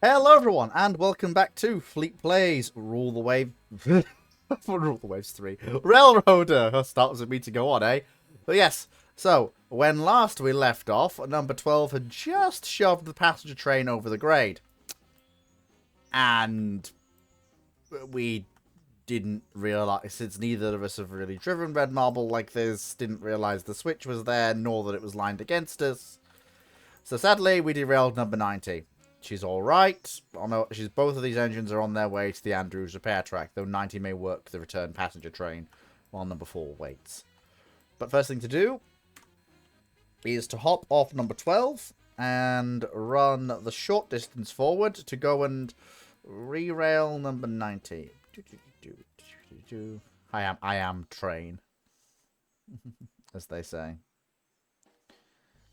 Hello everyone, and welcome back to Fleet Plays Rule the Wave... Rule the Waves 3. Railroader! Starts with me to go on, eh? But yes, so, when last we left off, number 12 had just shoved the passenger train over the grade. And we didn't realise, since neither of us have really driven red marble like this, didn't realise the switch was there, nor that it was lined against us. So sadly, we derailed number 90. She's alright. Oh no, both of these engines are on their way to the Andrews repair track, though 90 may work the return passenger train while number 4 waits. But first thing to do is to hop off number 12 and run the short distance forward to go and re-rail number 90. I am train, as they say.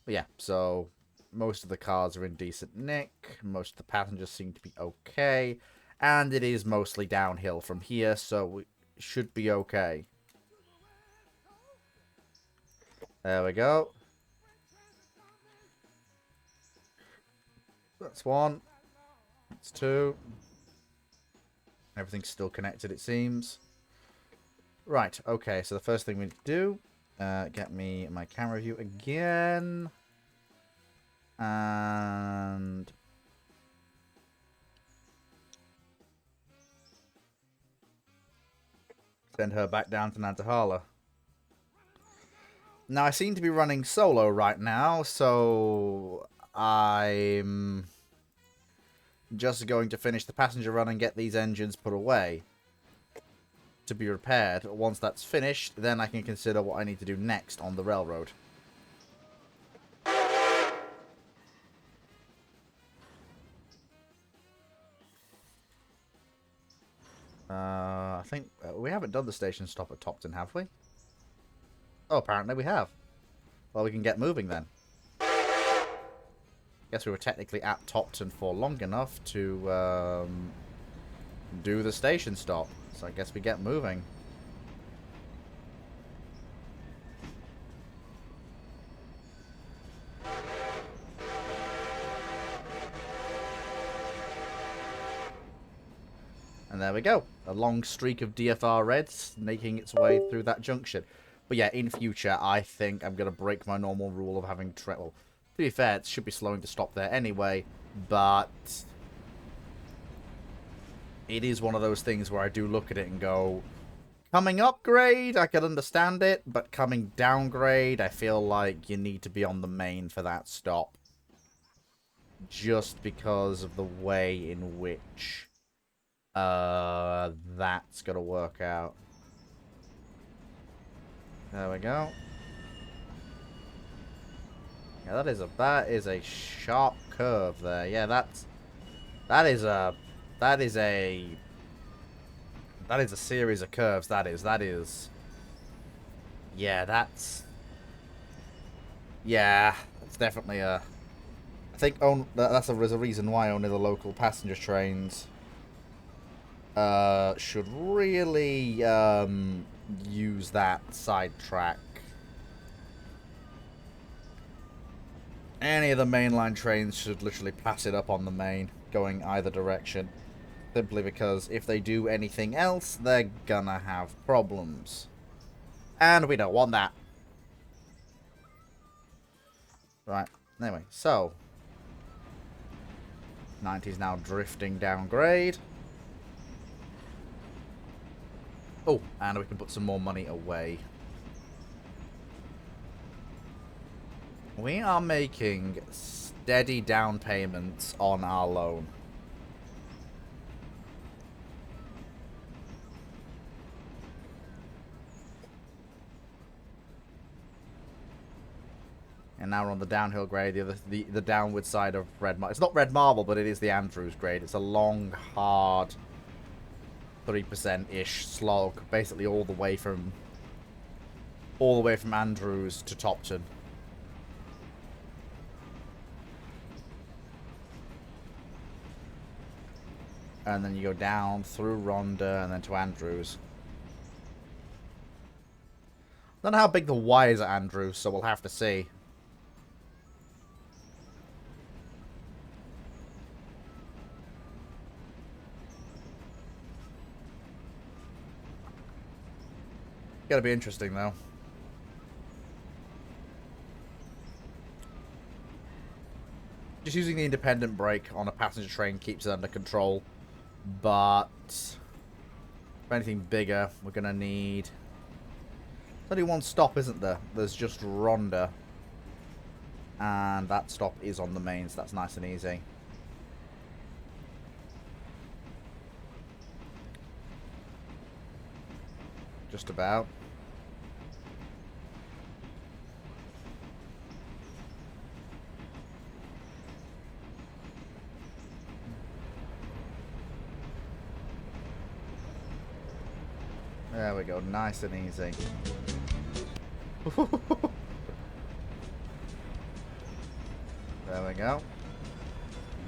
But yeah, so most of the cars are in decent nick. Most of the passengers seem to be okay. And it is mostly downhill from here, so we should be okay. There we go. That's one. That's two. Everything's still connected, it seems. Right, okay, so the first thing we need to do, get me my camera view again. And send her back down to Nantahala. Now, I seem to be running solo right now, so I'm just going to finish the passenger run and get these engines put away to be repaired. Once that's finished, then I can consider what I need to do next on the railroad. I think we haven't done the station stop at Topton, have we? Oh, apparently we have. Well, we can get moving then. Guess we were technically at Topton for long enough to do the station stop. So I guess we get moving. And there we go. A long streak of DFR reds making its way through that junction. But yeah, in future, I think I'm going to break my normal rule of having... Well, to be fair, it should be slowing to stop there anyway. But it is one of those things where I do look at it and go, coming upgrade, I can understand it. But coming downgrade, I feel like you need to be on the main for that stop. Just because of the way in which... that's gonna work out. There we go. Yeah, that is a sharp curve there. Yeah, that is a series of curves. That is. Yeah, that's definitely a. I think there's a reason why only the local passenger trains should really use that side track. Any of the mainline trains should literally pass it up on the main, going either direction. Simply because if they do anything else, they're gonna have problems. And we don't want that. Right, anyway, so 90's now drifting downgrade. Oh, and we can put some more money away. We are making steady down payments on our loan. And now we're on the downhill grade, the downward side of red marble. It's not red marble, but it is the Andrews grade. It's a long, hard 3%-ish slog, basically all the way from Andrews to Topton. And then you go down through Rhondda and then to Andrews. I don't know how big the Y is at Andrews, so we'll have to see. Gotta be interesting, though. Just using the independent brake on a passenger train keeps it under control. But for anything bigger, we're going to need... There's only one stop, isn't there? There's just Rhonda. And that stop is on the main, so that's nice and easy. Just about. There we go, nice and easy. There we go.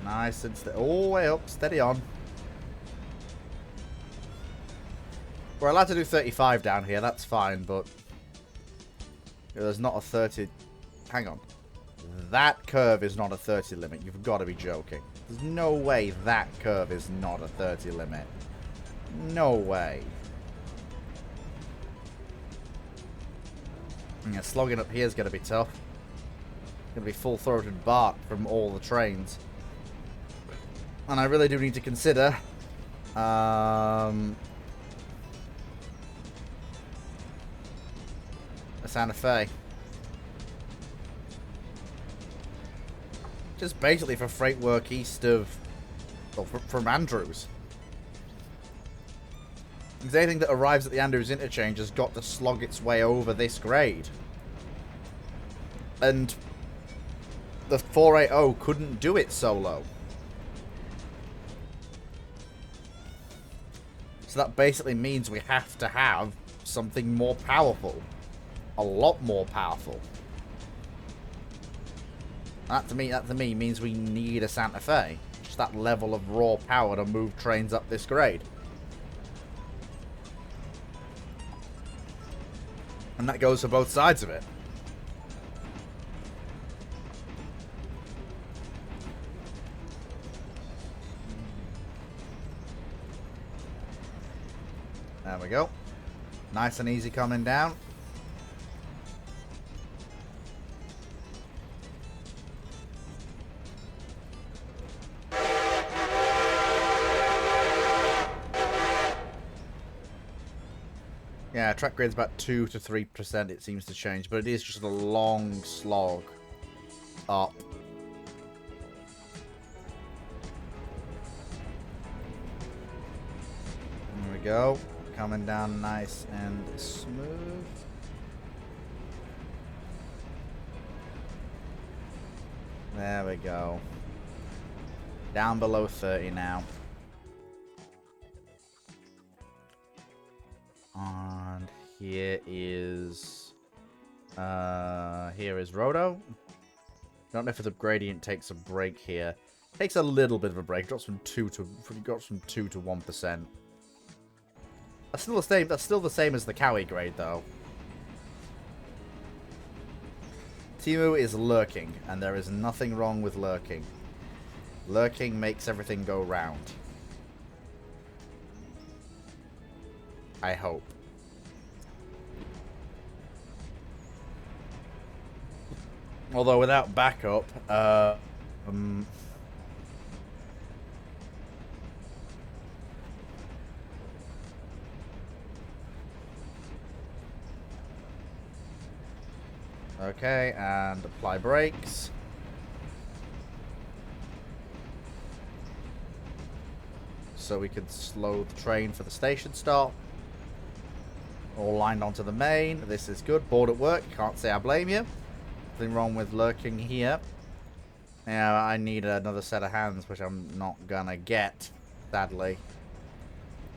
Nice and all the way up, steady on. We're allowed to do 35 down here, that's fine, but there's not a 30. Hang on. That curve is not a 30 limit. You've got to be joking. There's no way that curve is not a 30 limit. No way. Yeah, slogging up here is going to be tough. It's going to be full-throated bark from all the trains. And I really do need to consider... a Santa Fe. Just basically for freight work east of... Well, from Andrews. Because anything that arrives at the Andrews interchange has got to slog its way over this grade. And the 480 couldn't do it solo. So that basically means we have to have something more powerful. A lot more powerful. That to me means we need a Santa Fe. Just that level of raw power to move trains up this grade. And that goes for both sides of it. There we go. Nice and easy coming down. Yeah, track grade's about 2 to 3% it seems to change, but it is just a long slog up. There we go. Coming down nice and smooth. There we go. Down below 30 now. And here is Roto. Don't know if the gradient takes a break here. Takes a little bit of a break. Drops from 2 to 1%. That's still the same. That's still the same as the Cowie grade, though. Timu is lurking, and there is nothing wrong with lurking. Lurking makes everything go round. I hope. Although without backup, okay, and apply brakes. So we can slow the train for the station stop. All lined onto the main. This is good. Board at work. Can't say I blame you. Nothing wrong with lurking here. Yeah, I need another set of hands, which I'm not gonna get, sadly.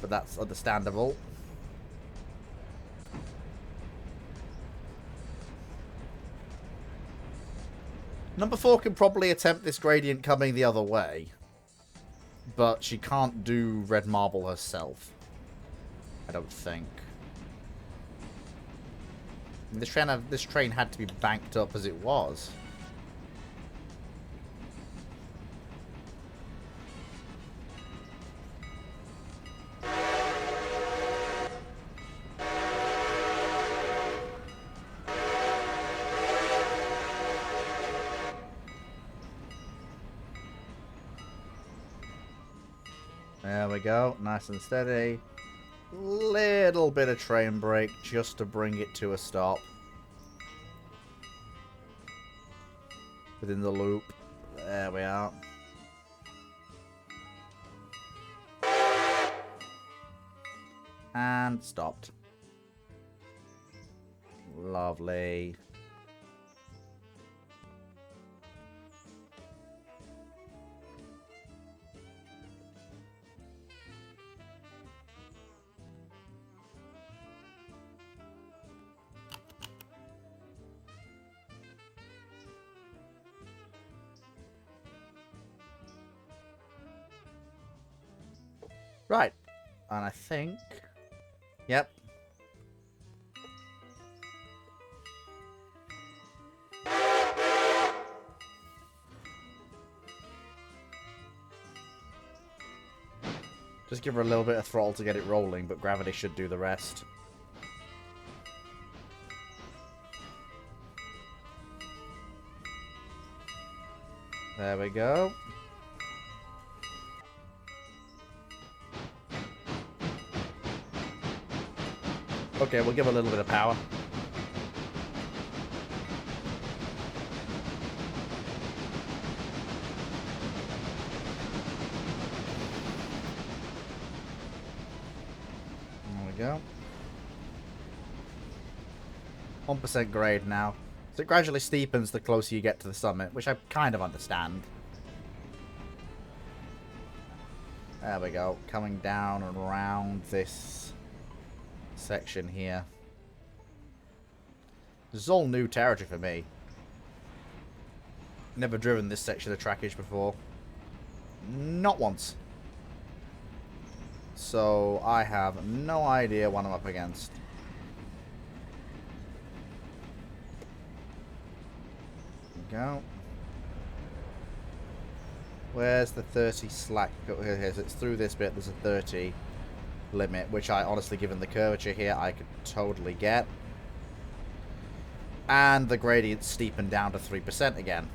But that's understandable. Number 4 can probably attempt this gradient coming the other way. But she can't do red marble herself. I don't think. This train had to be banked up as it was. There we go. Nice and steady. Little bit of train brake just to bring it to a stop. Within the loop. There we are. And stopped. Lovely. Right. And I think... Yep. Just give her a little bit of throttle to get it rolling, but gravity should do the rest. There we go. Okay, we'll give a little bit of power. There we go. 1% grade now. So it gradually steepens the closer you get to the summit, which I kind of understand. There we go. Coming down and around this section here. This is all new territory for me. Never driven this section of trackage before. Not once. So I have no idea what I'm up against. There we go. Where's the 30 slack? Here, it's through this bit. There's a 30 limit, which I honestly, given the curvature here, I could totally get. And the gradient's steepened down to 3% again.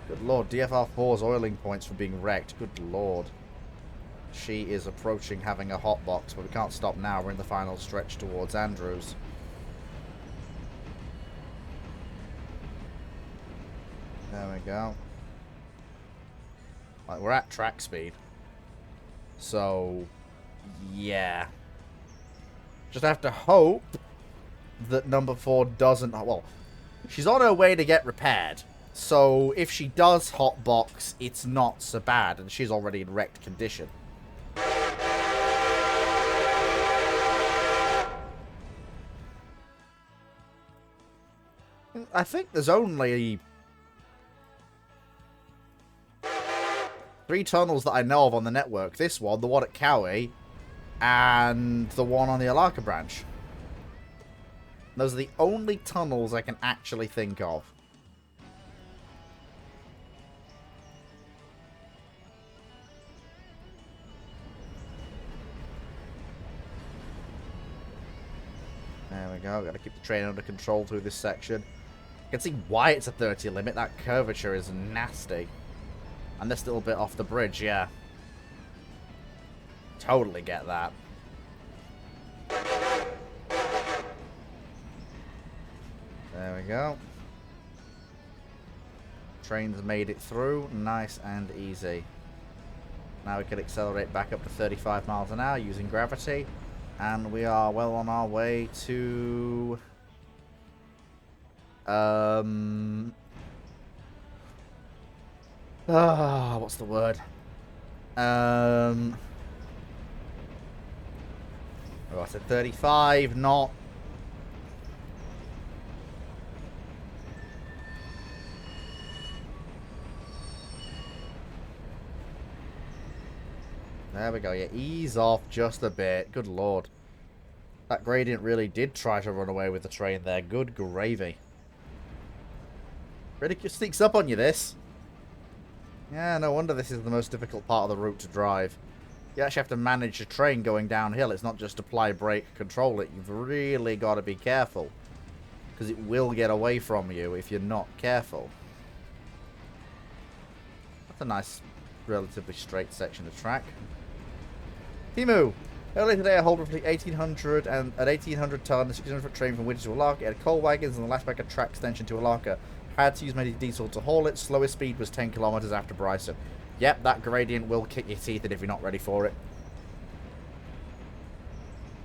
Good lord, DFR4's oiling points for being wrecked. Good lord. She is approaching having a hotbox, but we can't stop now. We're in the final stretch towards Andrews. There we go. Like, we're at track speed. So, yeah. Just have to hope that number 4 doesn't... Well, she's on her way to get repaired. So, if she does hotbox, it's not so bad. And she's already in wrecked condition. I think there's only 3 tunnels that I know of on the network. This one, the one at Cowie, and the one on the Alaka branch. Those are the only tunnels I can actually think of. There we go. Got to keep the train under control through this section. You can see why it's a 30 limit. That curvature is nasty. And this little bit off the bridge, yeah. Totally get that. There we go. Train's made it through. Nice and easy. Now we can accelerate back up to 35 miles an hour using gravity. And we are well on our way to... what's the word? Oh, I said 35, not... There we go, yeah, ease off just a bit. Good lord. That gradient really did try to run away with the train there. Good gravy. Really sneaks up on you, this. Yeah, no wonder this is the most difficult part of the route to drive. You actually have to manage a train going downhill. It's not just apply brake, control it. You've really got to be careful. Because it will get away from you if you're not careful. That's a nice, relatively straight section of track. Timu! Earlier today, I hauled roughly 1,800 and an 1,800 ton, a 600 foot train from Winter to Alarka. It had coal wagons and the last back a track extension to Alarka. I had to use my diesel to haul it. Slowest speed was 10 kilometers after Bryson. Yep, that gradient will kick your teeth in if you're not ready for it.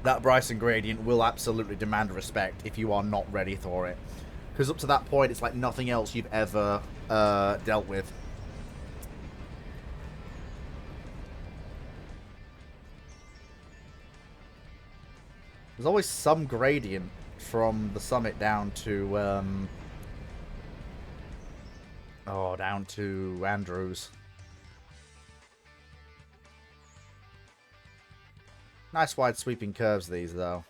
That Bryson gradient will absolutely demand respect if you are not ready for it. Because up to that point, it's like nothing else you've ever dealt with. There's always some gradient from the summit down to, down to Andrews. Nice wide sweeping curves, these, though.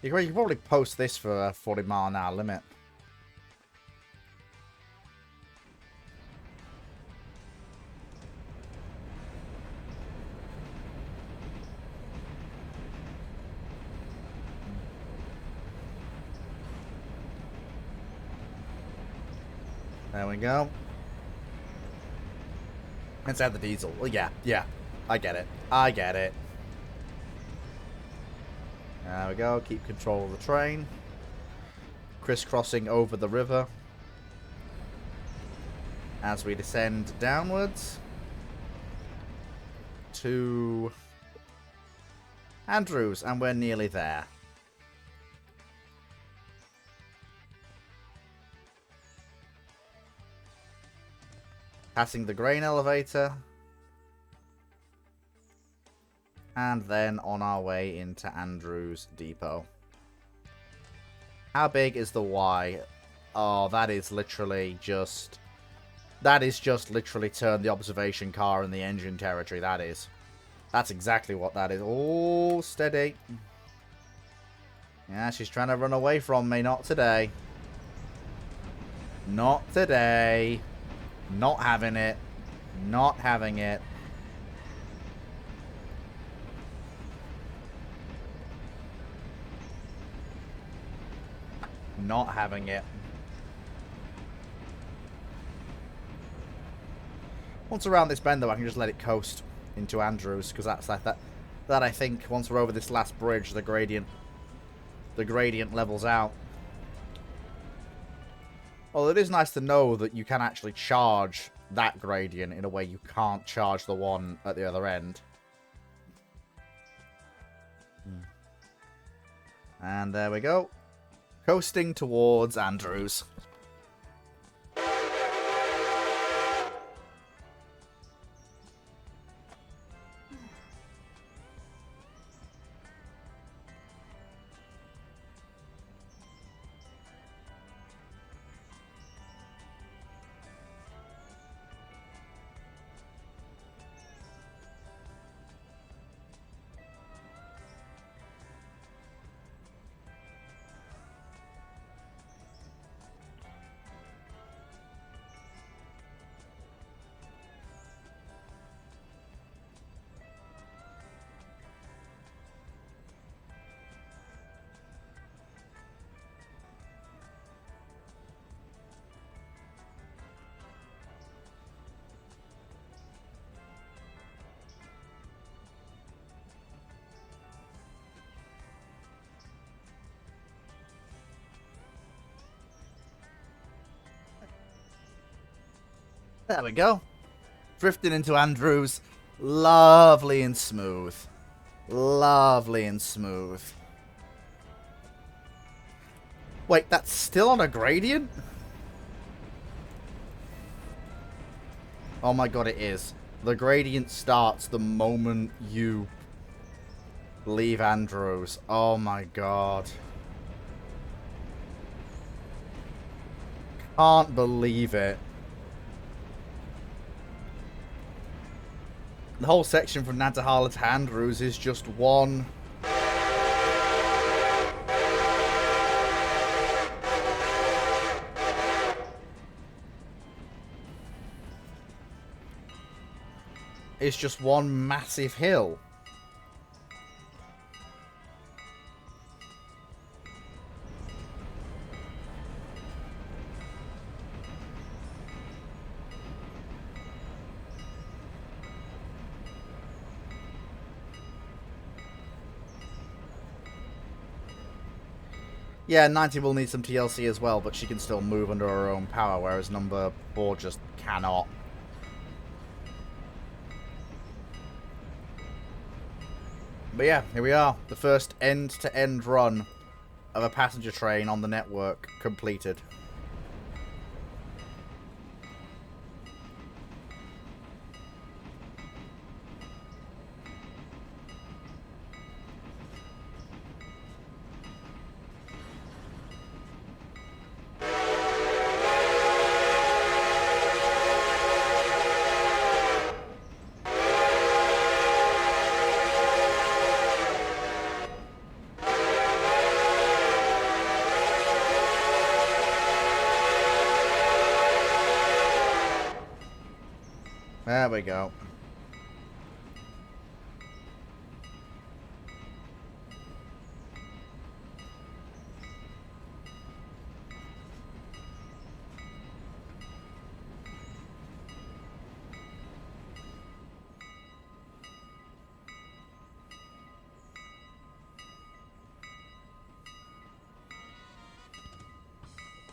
You can probably post this for a 40-mile-an-hour limit. There we go. Let's add the diesel. Well, yeah. I get it. There we go. Keep control of the train. Crisscrossing over the river. As we descend downwards. To Andrews. And we're nearly there. Passing the grain elevator. And then on our way into Andrews Depot. How big is the Y? Oh, that is literally just... That is just literally turn the observation car in the engine territory, that is. That's exactly what that is. Oh, steady. Yeah, she's trying to run away from me. Not today. Not today. Not having it. Not having it. Not having it. Once around this bend, though, I can just let it coast into Andrews, because that's like that. That I think once we're over this last bridge, the gradient levels out. Although it is nice to know that you can actually charge that gradient in a way you can't charge the one at the other end. And there we go. Coasting towards Andrews. There we go. Drifting into Andrews. Lovely and smooth. Lovely and smooth. Wait, that's still on a gradient? Oh my god, it is. The gradient starts the moment you leave Andrews. Oh my god. Can't believe it. The whole section from Nantahala to Andrews is just one. It's just one massive hill. Yeah, 90 will need some TLC as well, but she can still move under her own power, whereas number 4 just cannot. But yeah, here we are. The first end-to-end run of a passenger train on the network completed. There we go.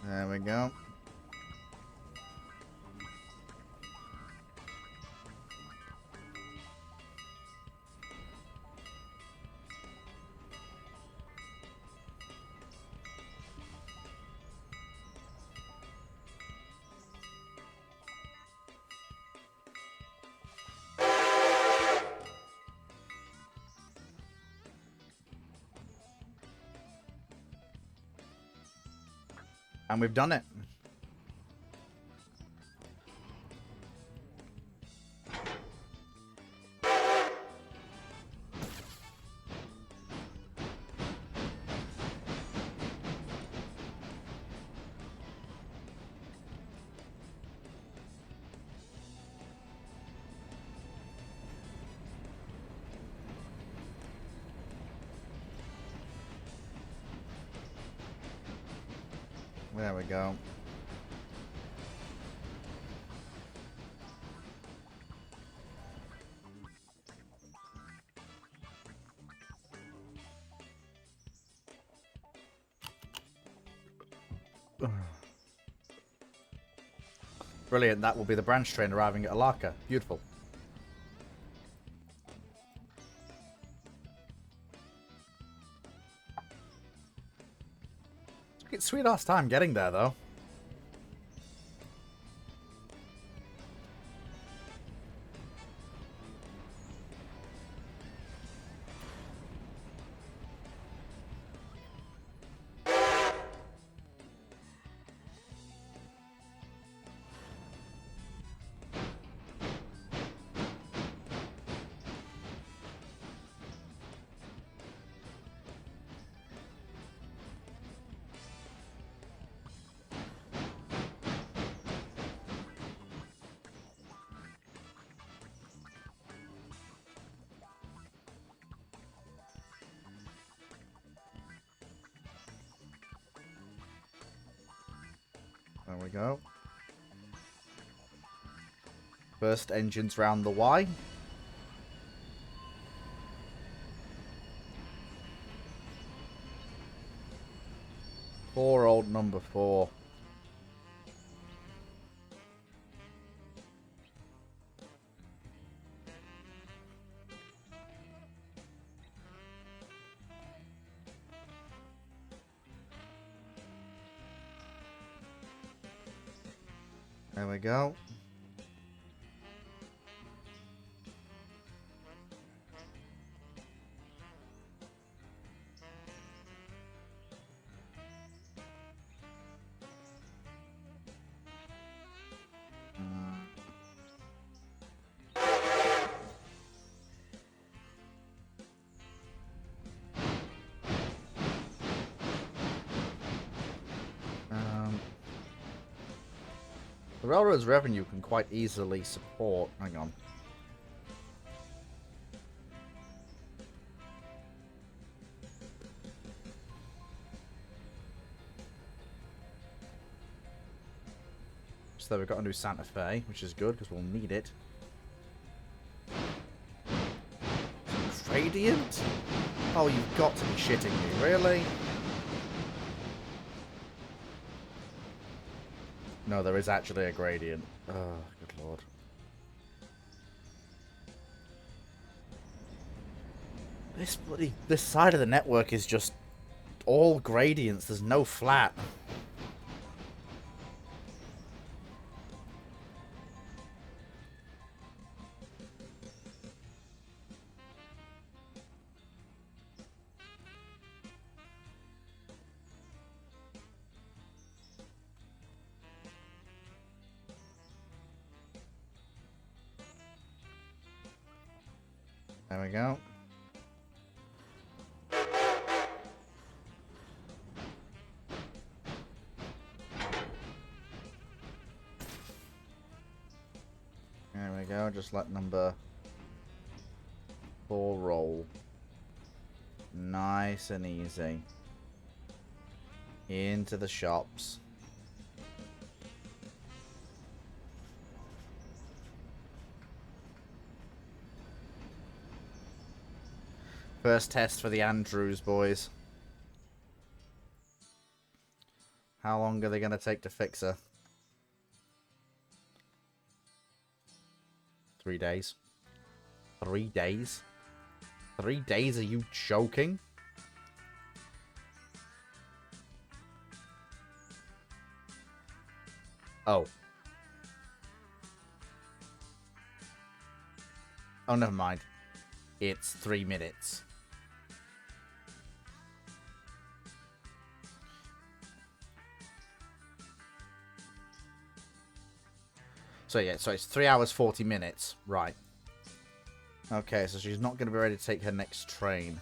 There we go. And we've done it. There we go. Brilliant, that will be the branch train arriving at Alaka. Beautiful. Took it sweet ass time getting there though. There we go. First engines round the Y. Poor old number 4. There we go. The railroad's revenue can quite easily support... Hang on. So we've got a new Santa Fe, which is good because we'll need it. Gradient? Oh, you've got to be shitting me, really? No, there is actually a gradient. Oh, good lord. This side of the network is just all gradients. There's no flat. There we go. There we go. Just let number 4 roll. Nice and easy. Into the shops. First test for the Andrews boys. How long are they going to take to fix her? 3 days. 3 days? 3 days? Are you joking? Oh. Oh, never mind. It's 3 minutes. So yeah, so it's 3 hours 40 minutes. Right. Okay, so she's not going to be ready to take her next train.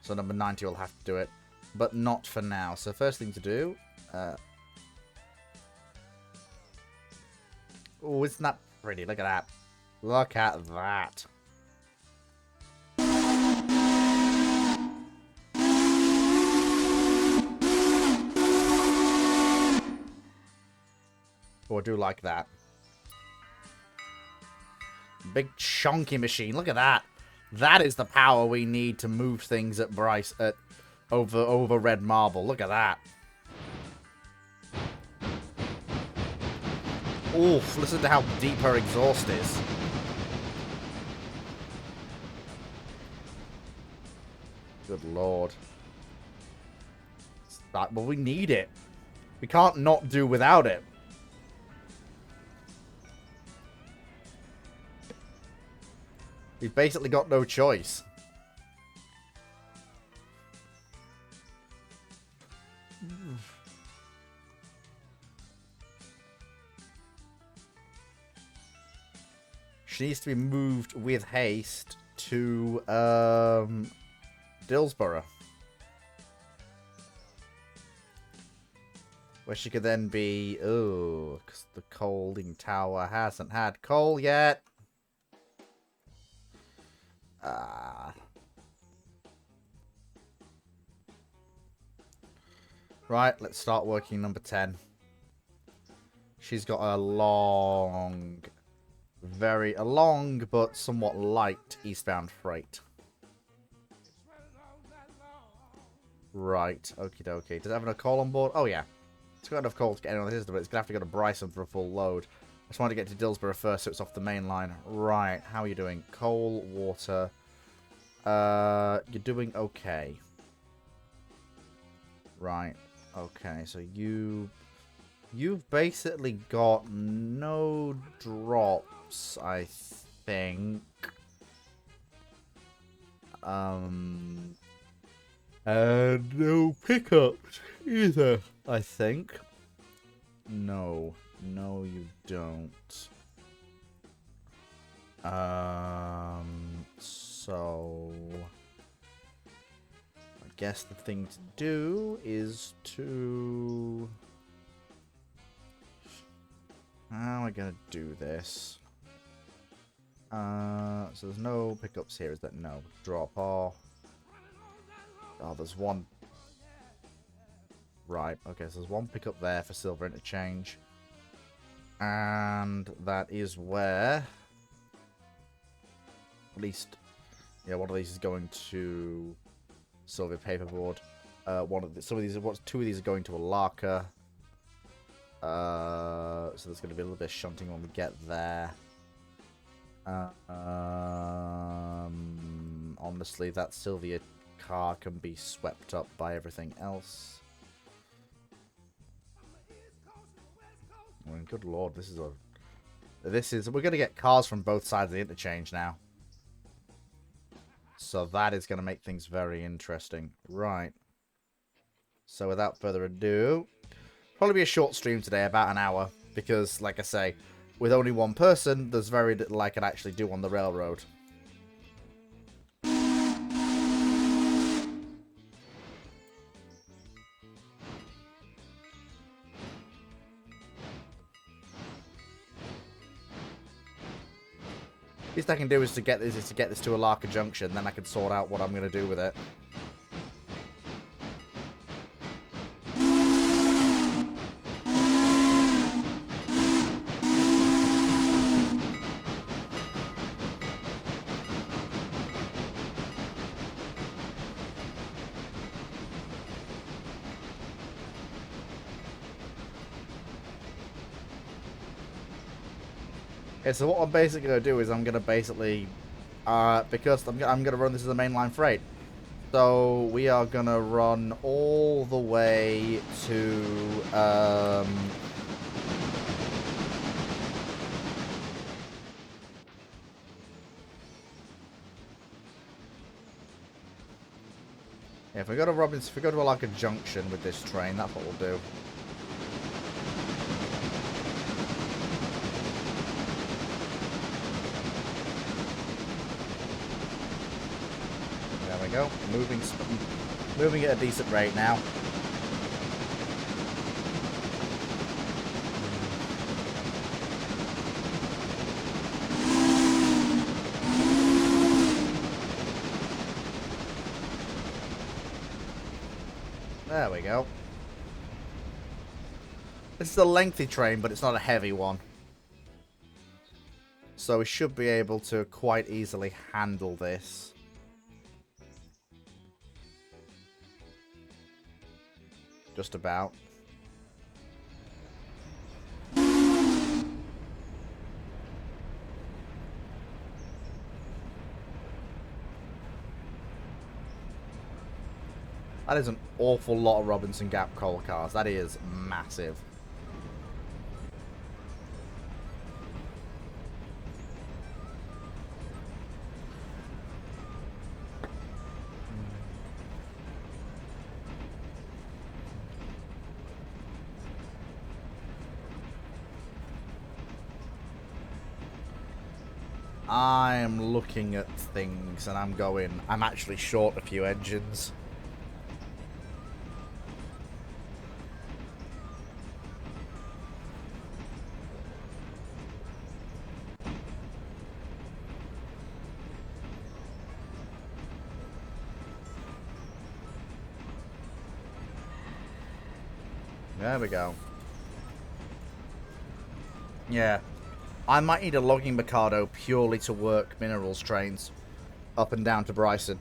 So number 90 will have to do it. But not for now. So first thing to do... oh, isn't that pretty? Look at that. Look at that. Oh, I do like that. Big chunky machine. Look at that. That is the power we need to move things at Bryce over red marble. Look at that. Oof, listen to how deep her exhaust is. Good lord. Well, we need it. We can't not do without it. We've basically got no choice. She needs to be moved with haste to Dillsborough, where she could then be... oh, because the coaling tower hasn't had coal yet. Right, let's start working number 10. She's got a long, a long but somewhat light eastbound freight. Right, okie dokie. Does it have enough coal on board? Oh yeah. It's got enough coal to get in on the system, but it's going to have to go to Bryson for a full load. I just wanted to get to Dillsborough first, so it's off the main line. Right, how are you doing? Coal, water. You're doing okay. Right, okay, so you've basically got no drops, I think. And no pickups either, I think. No, you don't. So I guess the thing to do is to... how am I gonna do this? So there's no pickups here, is that? No. Drop off. Oh, there's one. Right, okay, so there's one pickup there for silver interchange. And that is where... at least... yeah, one of these is going to silver paperboard. Two of these are going to a Larker. So there's going to be a little bit of shunting when we get there. Honestly, that Sylvia car can be swept up by everything else. I mean, good lord, we're going to get cars from both sides of the interchange now. So that is going to make things very interesting. Right. So without further ado, probably be a short stream today, about an hour. Because, like I say, with only one person, there's very little I can actually do on the railroad. Least I can do is to get this to Alarka Junction, then I can sort out what I'm going to do with it. Okay, so what I'm basically going to do is I'm going to basically, because I'm going to run this as a mainline freight. So we are going to run all the way to, yeah, if we go to Alarka Junction with this train, that's what we'll do. There we go. Moving at a decent rate now. There we go. This is a lengthy train, but it's not a heavy one. So we should be able to quite easily handle this. Just about. That is an awful lot of Robinson Gap coal cars. That is massive. I'm looking at things and I'm actually short a few engines. There we go. Yeah. I might need a logging Mikado purely to work minerals trains up and down to Bryson.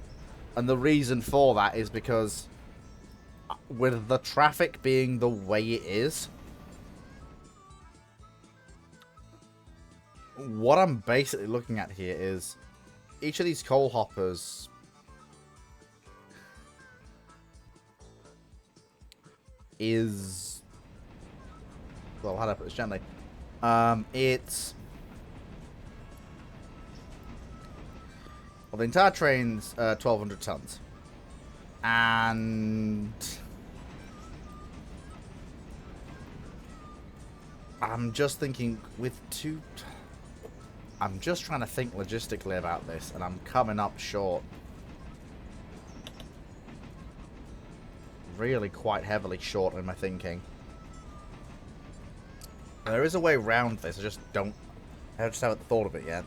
And the reason for that is because with the traffic being the way it is, what I'm basically looking at here is each of these coal hoppers is, well, how do I put this gently? It's, well, the entire train's 1,200 tons, and I'm just thinking I'm just trying to think logistically about this, and I'm coming up short. Really quite heavily short in my thinking. There is a way around this, I just haven't thought of it yet.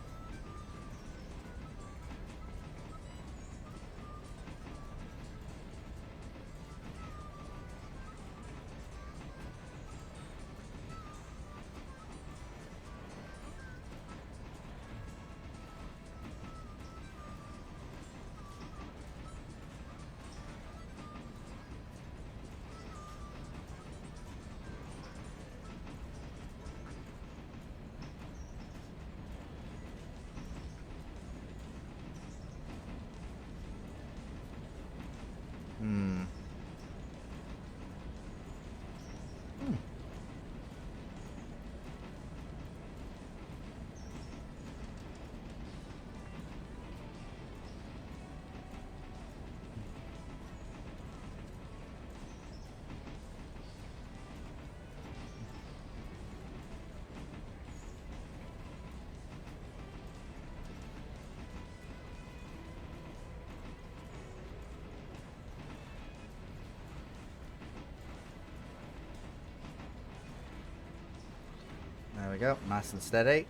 we go. Nice and steady.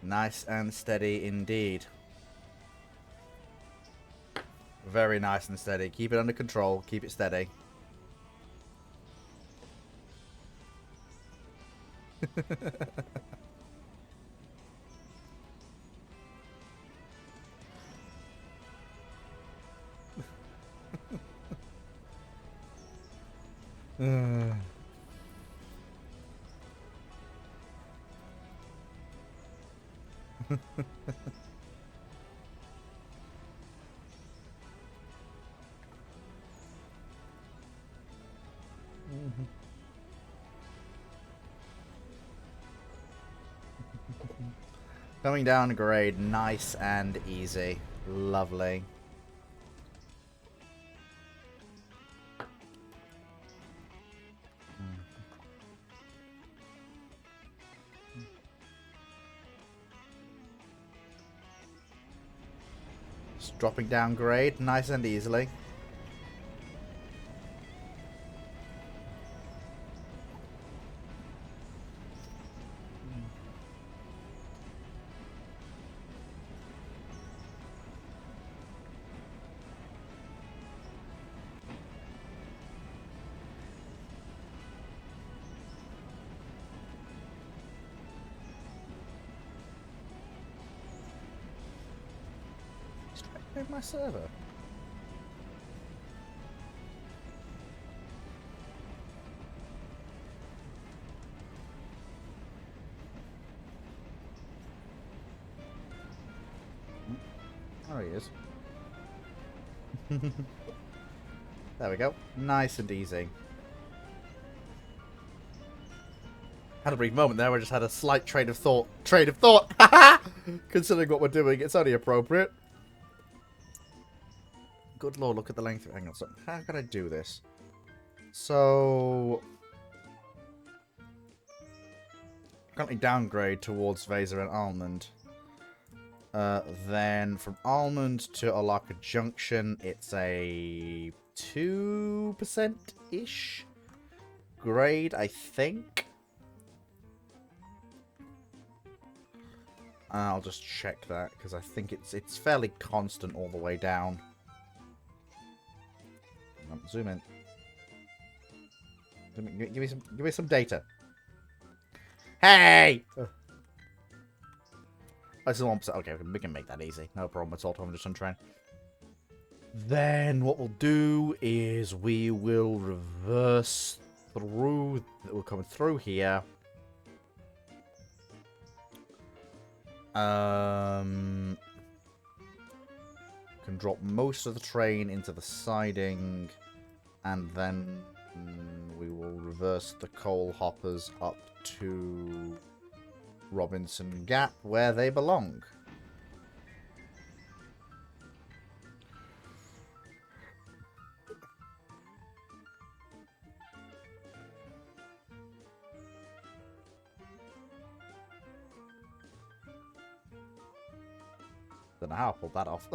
Nice and steady indeed. Very nice and steady. Keep it under control. Keep it steady. Coming down grade, nice and easy. Lovely. Just dropping down grade, nice and easily. Straight my server. Oh, he is. There we go. Nice and easy. Had a brief moment there where I just had a slight train of thought. Considering what we're doing, it's only appropriate. Good lord, look at the length of it. Hang on, so how can I do this? So... currently downgrade towards Vaser and Almond. Then from Almond to Alaka Junction, it's a 2%-ish grade, I think. I'll just check that, because I think it's fairly constant all the way down. Zoom in. Give me some data. Hey! This is 1%. Okay, we can make that easy. No problem at all. I'm just on train. Then what we'll do is we will reverse through. We're coming through here. Can drop most of the train into the siding, and then we will reverse the coal hoppers up to Robinson Gap, where they belong. Don't know how I pulled that off.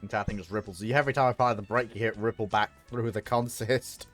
Entire thing just ripples. So every time I fire the brake, you hear it ripple back through the consist.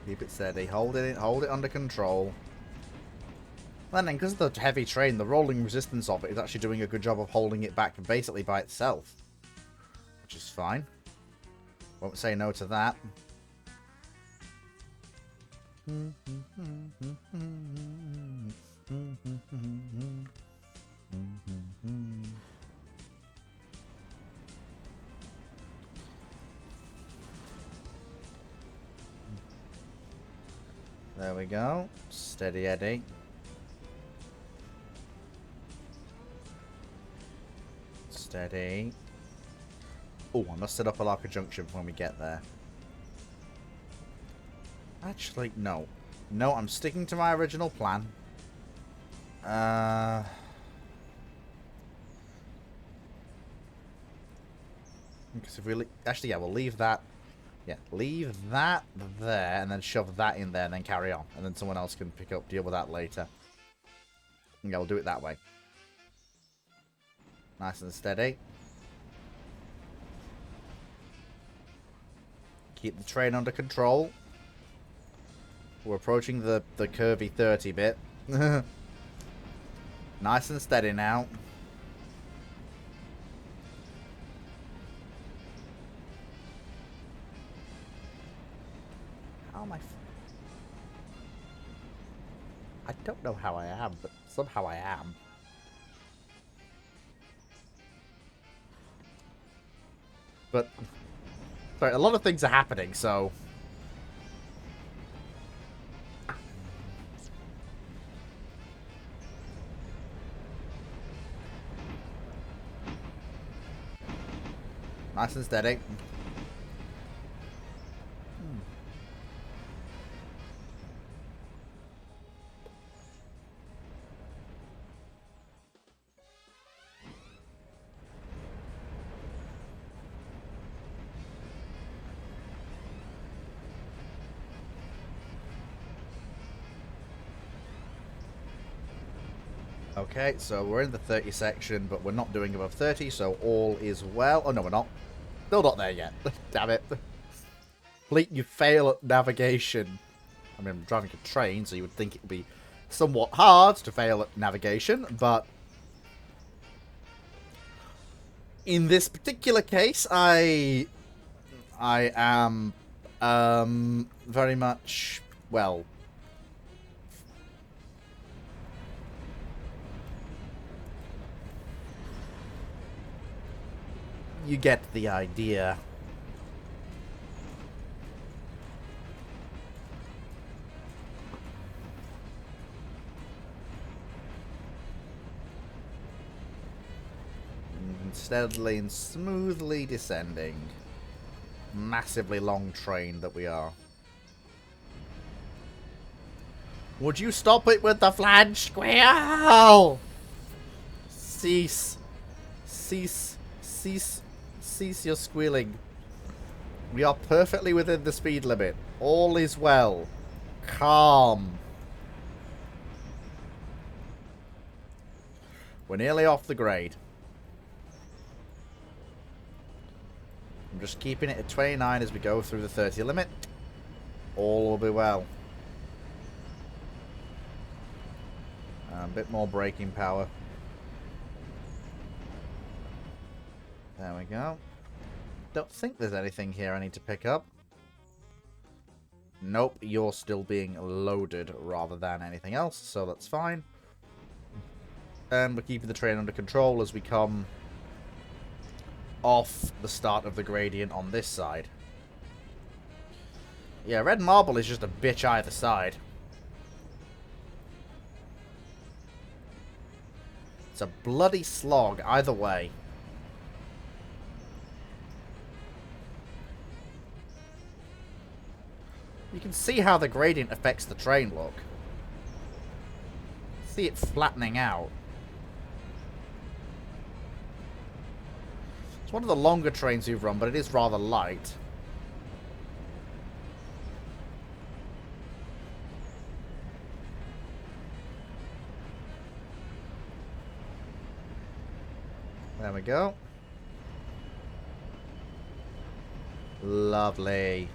Keep it steady. Hold it under control. And then, because of the heavy train, the rolling resistance of it is actually doing a good job of holding it back basically by itself. Which is fine. Won't say no to that. There we go. Steady Eddie. Steady. Oh, I must set up a locker junction when we get there. Actually, no. No, I'm sticking to my original plan. Because if we... Actually, yeah, we'll leave that... Yeah, leave that there, and then shove that in there, and then carry on. And then someone else can deal with that later. Yeah, we'll do it that way. Nice and steady. Keep the train under control. We're approaching the curvy 30 bit. Nice and steady now. How am I? I don't know how I am, but somehow I am. But, sorry, a lot of things are happening, so... Nice and steady. Okay, so we're in the 30 section, but we're not doing above 30, so all is well. Oh, no, we're not. Still not there yet. Damn it. Fleet, you fail at navigation. I mean, I'm driving a train, so you would think it would be somewhat hard to fail at navigation, but... in this particular case, I am very much, well... you get the idea. Steadily and smoothly descending. Massively long train that we are. Would you stop it with the flange squeal? Cease. Cease. Cease. Cease your squealing. We are perfectly within the speed limit. All is well. Calm. We're nearly off the grade. I'm just keeping it at 29 as we go through the 30 limit. All will be well. A bit more braking power. There we go. Don't think there's anything here I need to pick up. Nope, you're still being loaded rather than anything else, so that's fine. And we're keeping the train under control as we come off the start of the gradient on this side. Yeah, red marble is just a bitch either side. It's a bloody slog either way. You can see how the gradient affects the train, look. See it flattening out. It's one of the longer trains we've run, but it is rather light. There we go. Lovely.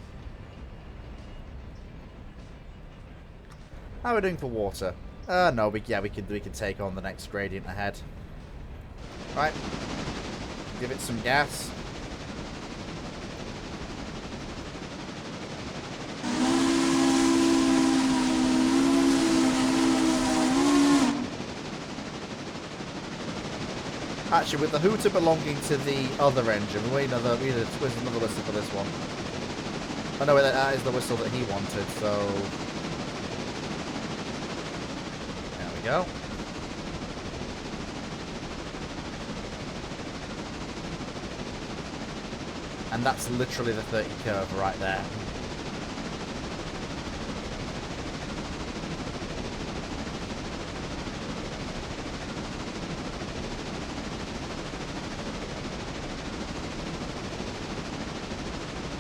How are we doing for water? No, we can take on the next gradient ahead. Right. Give it some gas. Actually, with the hooter belonging to the other engine, where's another whistle for this one? Oh no, that is the whistle that he wanted, so... There we go. And that's literally the 30 curve right there.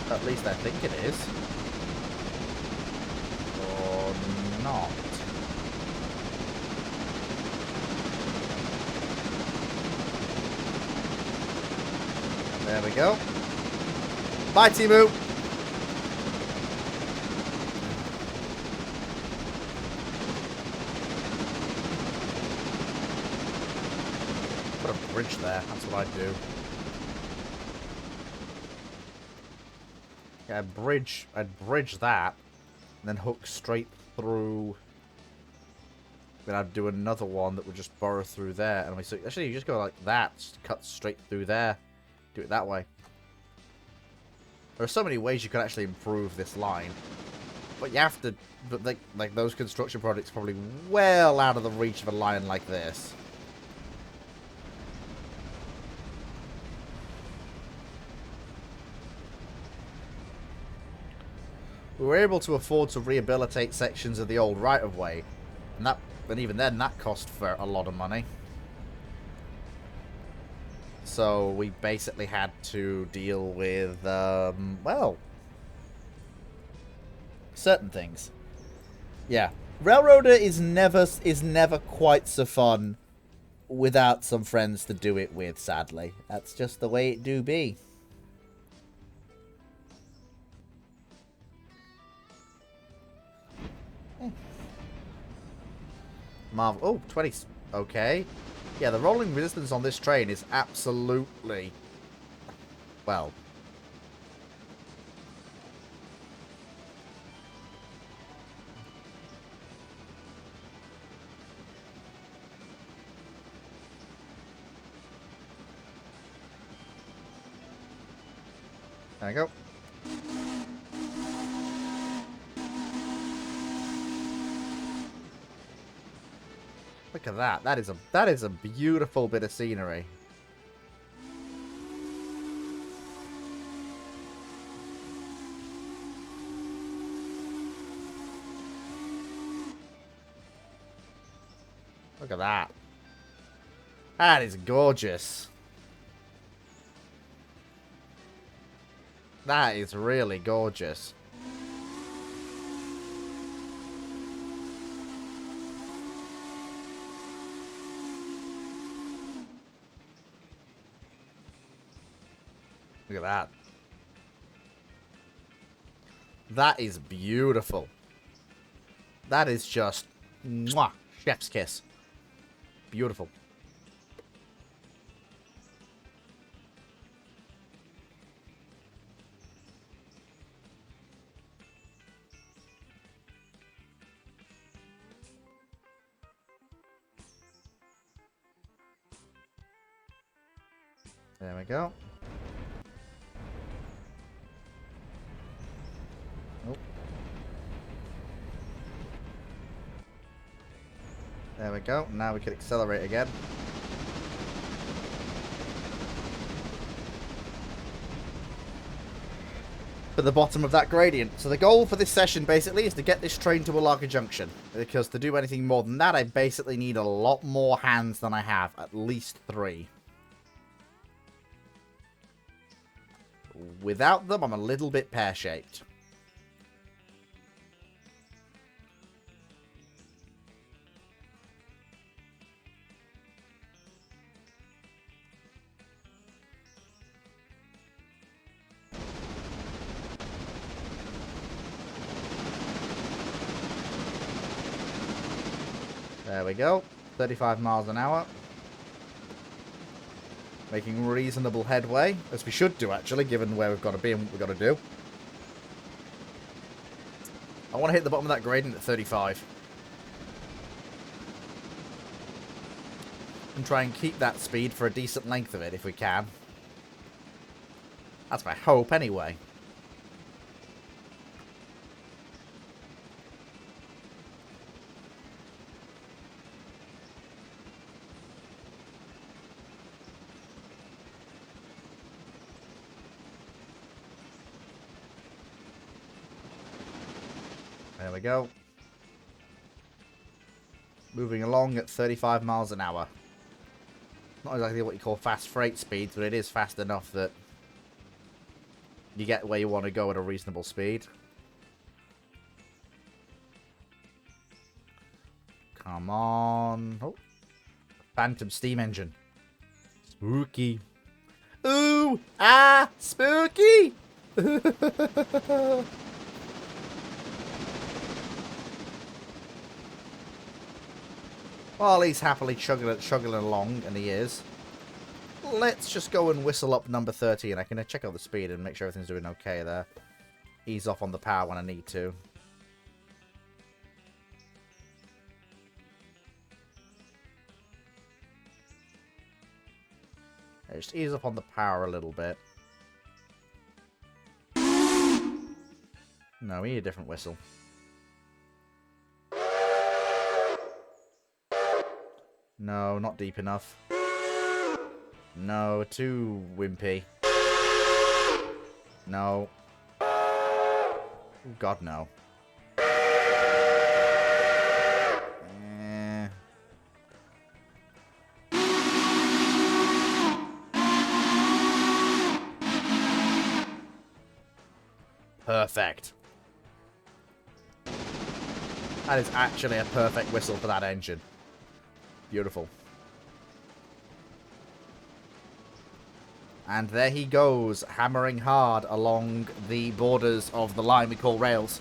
At least I think it is. Or not. There we go. Bye, Timu. Put a bridge there. That's what I'd do. Yeah, I'd bridge that, and then hook straight through. Then I'd do another one that would just burrow through there. And so actually, you just go like that, just cut straight through there. Do it that way. There are so many ways you could actually improve this line, but you have to. But like those construction projects, probably well out of the reach of a line like this. We were able to afford to rehabilitate sections of the old right-of-way, and even then that cost for a lot of money. So we basically had to deal with, well, certain things. Yeah, Railroader is never quite so fun without some friends to do it with. Sadly, that's just the way it do be. Marvel. Oh, 20. Okay. Yeah, the rolling resistance on this train is absolutely... well... There we go. Look at that. That is a beautiful bit of scenery. Look at that. That is gorgeous. That is really gorgeous. Look at that. That is beautiful. That is just mwah, chef's kiss. Beautiful. There we go. Oh. There we go. Now we can accelerate again. At the bottom of that gradient. So the goal for this session basically is to get this train to Wallaka Junction. Because to do anything more than that, I basically need a lot more hands than I have. At least 3. Without them, I'm a little bit pear-shaped. There we go. 35 miles an hour. Making reasonable headway, as we should do, actually, given where we've got to be and what we've got to do. I want to hit the bottom of that gradient at 35. And try and keep that speed for a decent length of it, if we can. That's my hope, anyway. There we go. Moving along at 35 miles an hour. Not exactly what you call fast freight speeds, but it is fast enough that you get where you want to go at a reasonable speed. Come on. Oh. Phantom steam engine. Spooky. Ooh! Ah! Spooky! While he's happily chugging along, and he is, let's just go and whistle up number 30, and I can check out the speed and make sure everything's doing okay there. Ease off on the power when I need to. Yeah, just ease off on the power a little bit. No, we need a different whistle. No, not deep enough. No, too wimpy. No. Oh, God, no. Perfect. That is actually a perfect whistle for that engine. Beautiful. And there he goes, hammering hard along the borders of the line we call rails.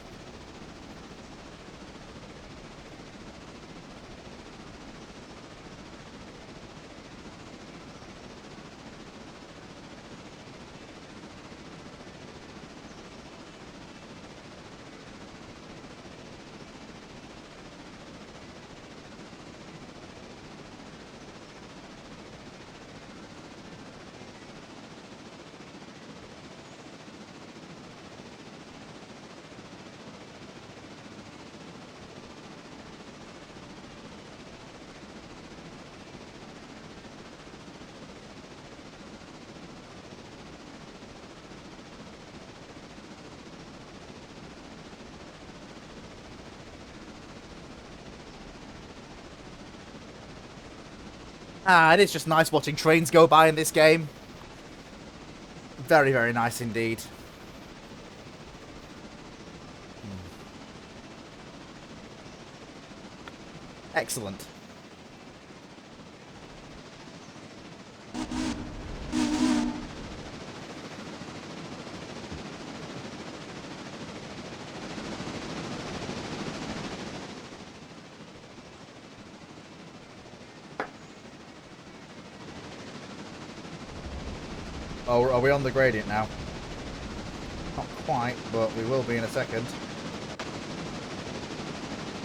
Ah, it is just nice watching trains go by in this game. Very, very nice indeed. Excellent. Oh, are we on the gradient now? Not quite, but we will be in a second.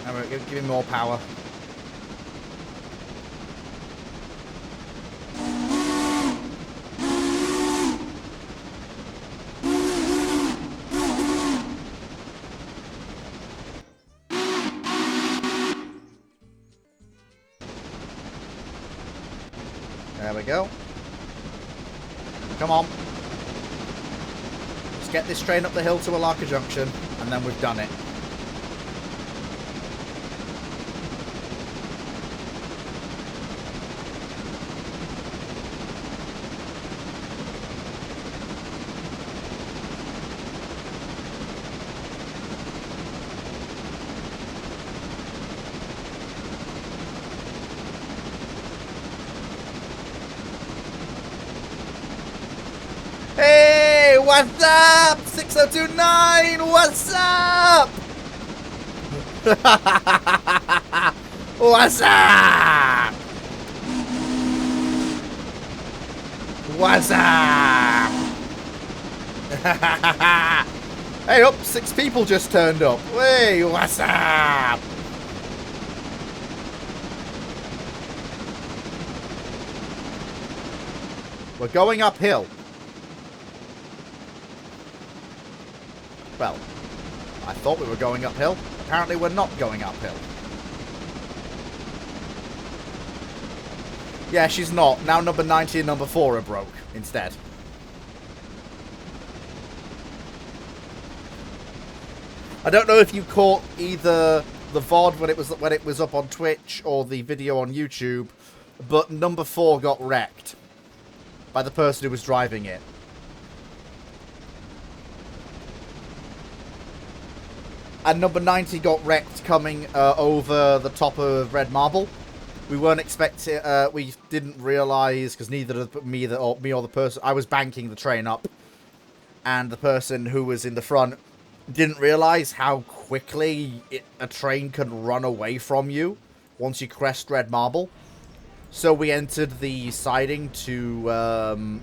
Now, give him more power. There we go. Come on. Just get this train up the hill to Alaka Junction, and then we've done it. Hey, what's up? 6029, what's up? What's up? What's up? Hey, up, 6 people just turned up. Hey, what's up? We're going uphill. Well, I thought we were going uphill. Apparently we're not going uphill. Yeah, she's not. Now number 90 and number 4 are broke instead. I don't know if you caught either the VOD when it was up on Twitch or the video on YouTube, but number 4 got wrecked by the person who was driving it. And number 90 got wrecked coming over the top of Red Marble. We weren't expecting. We didn't realise, because neither me or the person I was banking the train up, and the person who was in the front didn't realise how quickly a train can run away from you once you crest Red Marble. So we entered the siding to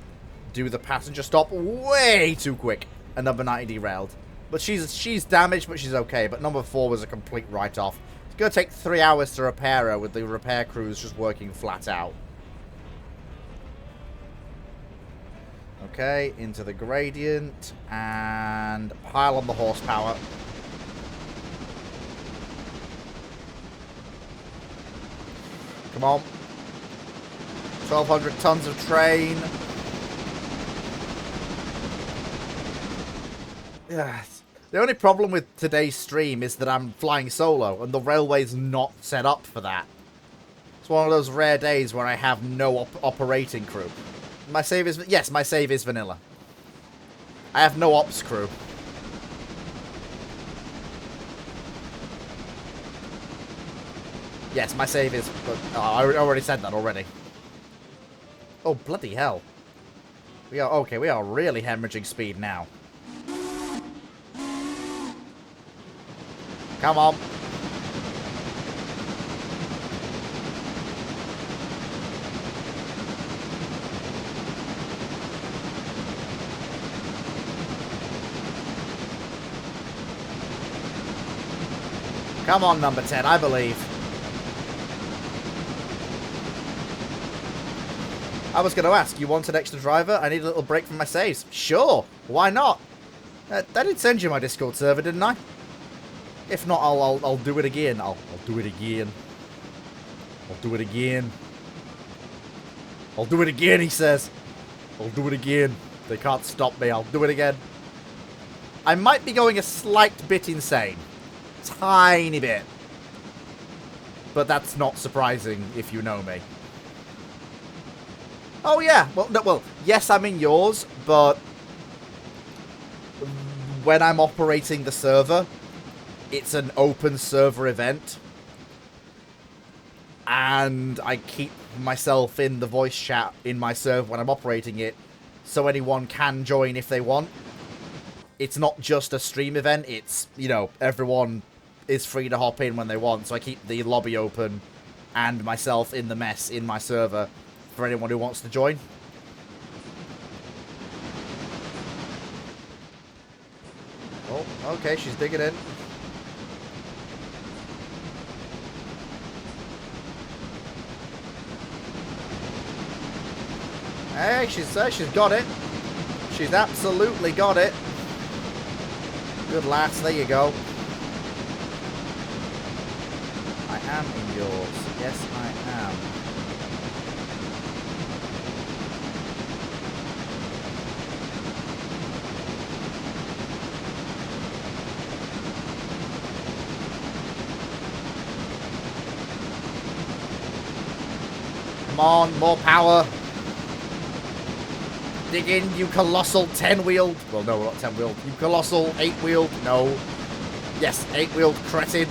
do the passenger stop way too quick, and number 90 derailed. But she's damaged, but she's okay. But number 4 was a complete write-off. It's going to take 3 hours to repair her with the repair crews just working flat out. Okay, into the gradient, and pile on the horsepower. Come on. 1,200 tons of train. Yes. The only problem with today's stream is that I'm flying solo, and the railway's not set up for that. It's one of those rare days where I have no operating crew. My save is... Yes, my save is vanilla. I have no ops crew. Yes, my save is... I already said that already. Oh, bloody hell. We are... Okay, we are really hemorrhaging speed now. Come on. Come on, number 10, I believe. I was going to ask, you want an extra driver? I need a little break from my saves. Sure, why not? I did send you my Discord server, didn't I? If not, I'll do it again. I'll do it again. I'll do it again. I'll do it again, he says. I'll do it again. They can't stop me. I'll do it again. I might be going a slight bit insane. Tiny bit. But that's not surprising if you know me. Oh, yeah. Well, no, well, yes, I'm in yours, but when I'm operating the server, it's an open server event, and I keep myself in the voice chat in my server when I'm operating it, so anyone can join if they want. It's not just a stream event, it's, you know, everyone is free to hop in when they want, so I keep the lobby open and myself in the mess in my server for anyone who wants to join. Oh, okay, she's digging in. Hey, she's got it. She's absolutely got it. Good lass, there you go. I am in yours. Yes, I am. Come on, more power. Dig in, you colossal 10-wheeled... Well, no, not 10-wheeled. You colossal 8-wheeled... No. Yes, 8-wheeled cretin.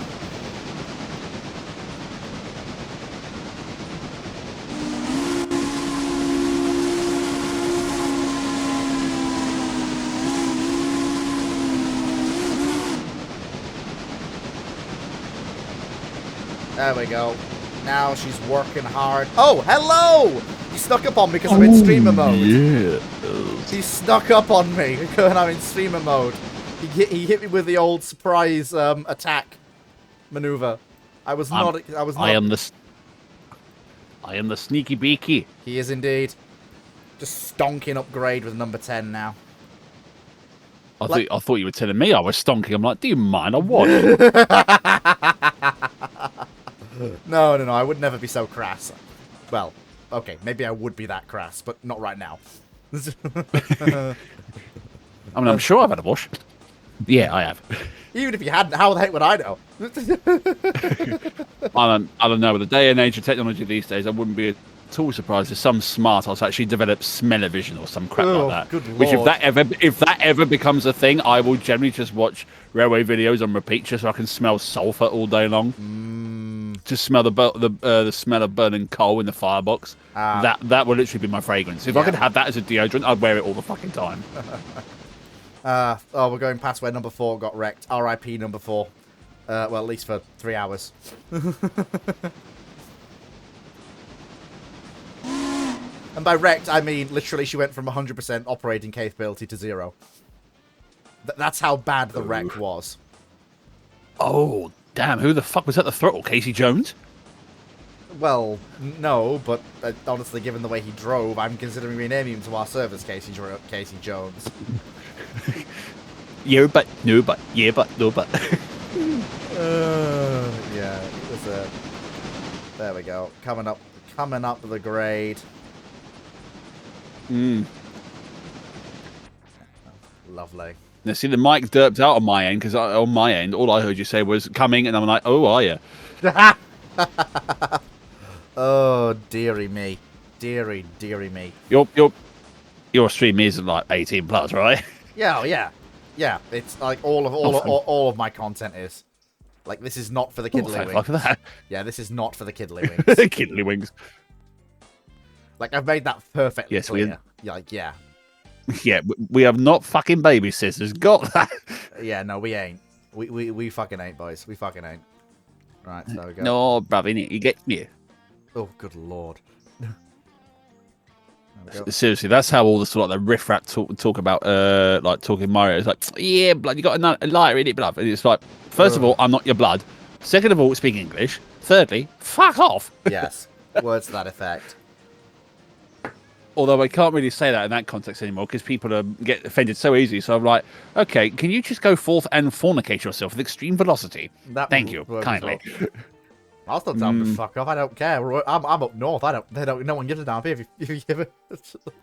There we go. now. She's working hard. Oh, hello! He snuck up on me because I'm in streamer mode. Yeah. He snuck up on me when I'm in streamer mode. He hit me with the old surprise attack maneuver. I was not. I am the sneaky beaky. He is indeed. Just stonking upgrade with number 10 now. I thought you were telling me I was stonking. I'm like, do you mind? I was. No. I would never be so crass. Well, okay, maybe I would be that crass, but not right now. I mean, I'm sure I've had a wash. Yeah, I have. Even if you hadn't, how the heck would I know? I don't know. With the day and age of technology these days, I wouldn't be at all surprised if some smart ass actually developed smell-o-vision or some crap like that. Good Which, lord. if that ever becomes a thing, I will generally just watch railway videos on repeat just so I can smell sulphur all day long. Just smell the smell of burning coal in the firebox. That would literally be my fragrance. If I could have that as a deodorant, I'd wear it all the fucking time. We're going past where number 4 got wrecked. R.I.P. number 4. Well, at least for 3 hours. And by wrecked, I mean literally she went from 100% operating capability to 0. That's how bad the wreck was. Oh, damn. Who the fuck was at the throttle? Casey Jones? Well, no, but honestly, given the way he drove, I'm considering renaming him to our service Casey Jones. Yeah, but, no, but, yeah, but, no, but. Yeah, it was a... There we go. Coming up the grade. Lovely. Now, see, the mic derped out on my end, because on my end, all I heard you say was coming, and I'm like, oh, are you? Oh, dearie me. Dearie me. Your stream is like 18 plus, right? Yeah, yeah. Yeah, it's like all of my content is. Like, this is not for the kiddly wings. Fuck that. Yeah, this is not for the kiddly wings. Kiddly wings. Like, I've made that perfectly clear. Yeah. Yeah, we have not fucking baby sisters. Got that. Yeah, no, we ain't. We fucking ain't, boys. We fucking ain't. Right, so we go. No, bruv, you get me. Oh, good lord. Seriously, that's how all the sort of the riff-raff talk about, like talking Mario. It's like, yeah, blood, you got a lighter in it, blood. And it's like, first of all, I'm not your blood. Second of all, speak English. Thirdly, fuck off. Yes, words to that effect. Although I can't really say that in that context anymore because people get offended so easily. So I'm like, okay, can you just go forth and fornicate yourself with extreme velocity? Thank you, kindly. I'll still tell them to fuck off. I don't care. I'm up north. No one gives a damn if you give it.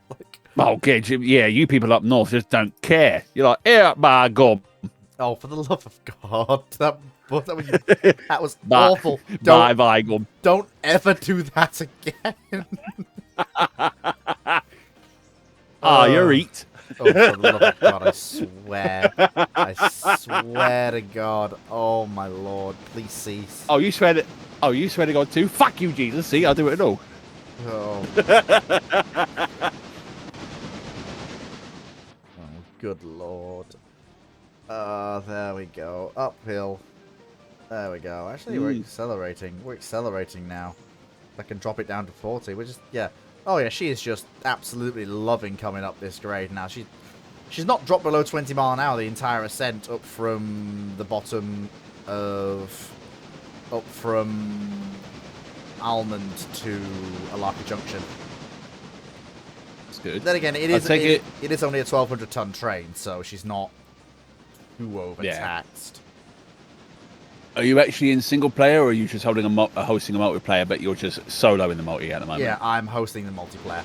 Like... Oh, good. Yeah, you people up north just don't care. You're like, yeah, my God. Oh, for the love of God, that was awful. Bye, God. Don't ever do that again. You're eat. Oh, for the love of God, I swear. I swear to God. Oh, my Lord. Please cease. Oh, you swear to God too? Fuck you, Jesus. See, I'll do it all. Oh. Oh, good Lord. There we go. Uphill. There we go. Actually, we're accelerating. We're accelerating now. I can drop it down to 40. We're just, yeah. Oh, yeah, she is just absolutely loving coming up this grade now. She's not dropped below 20 mile an hour the entire ascent up from the bottom of... up from Almond to Alaka Junction. That's good. Then again, it is only a 1,200 ton train, so she's not too overtaxed. Are you actually in single player, or are you just hosting a multiplayer, but you're just solo in the multi at the moment? Yeah, I'm hosting the multiplayer.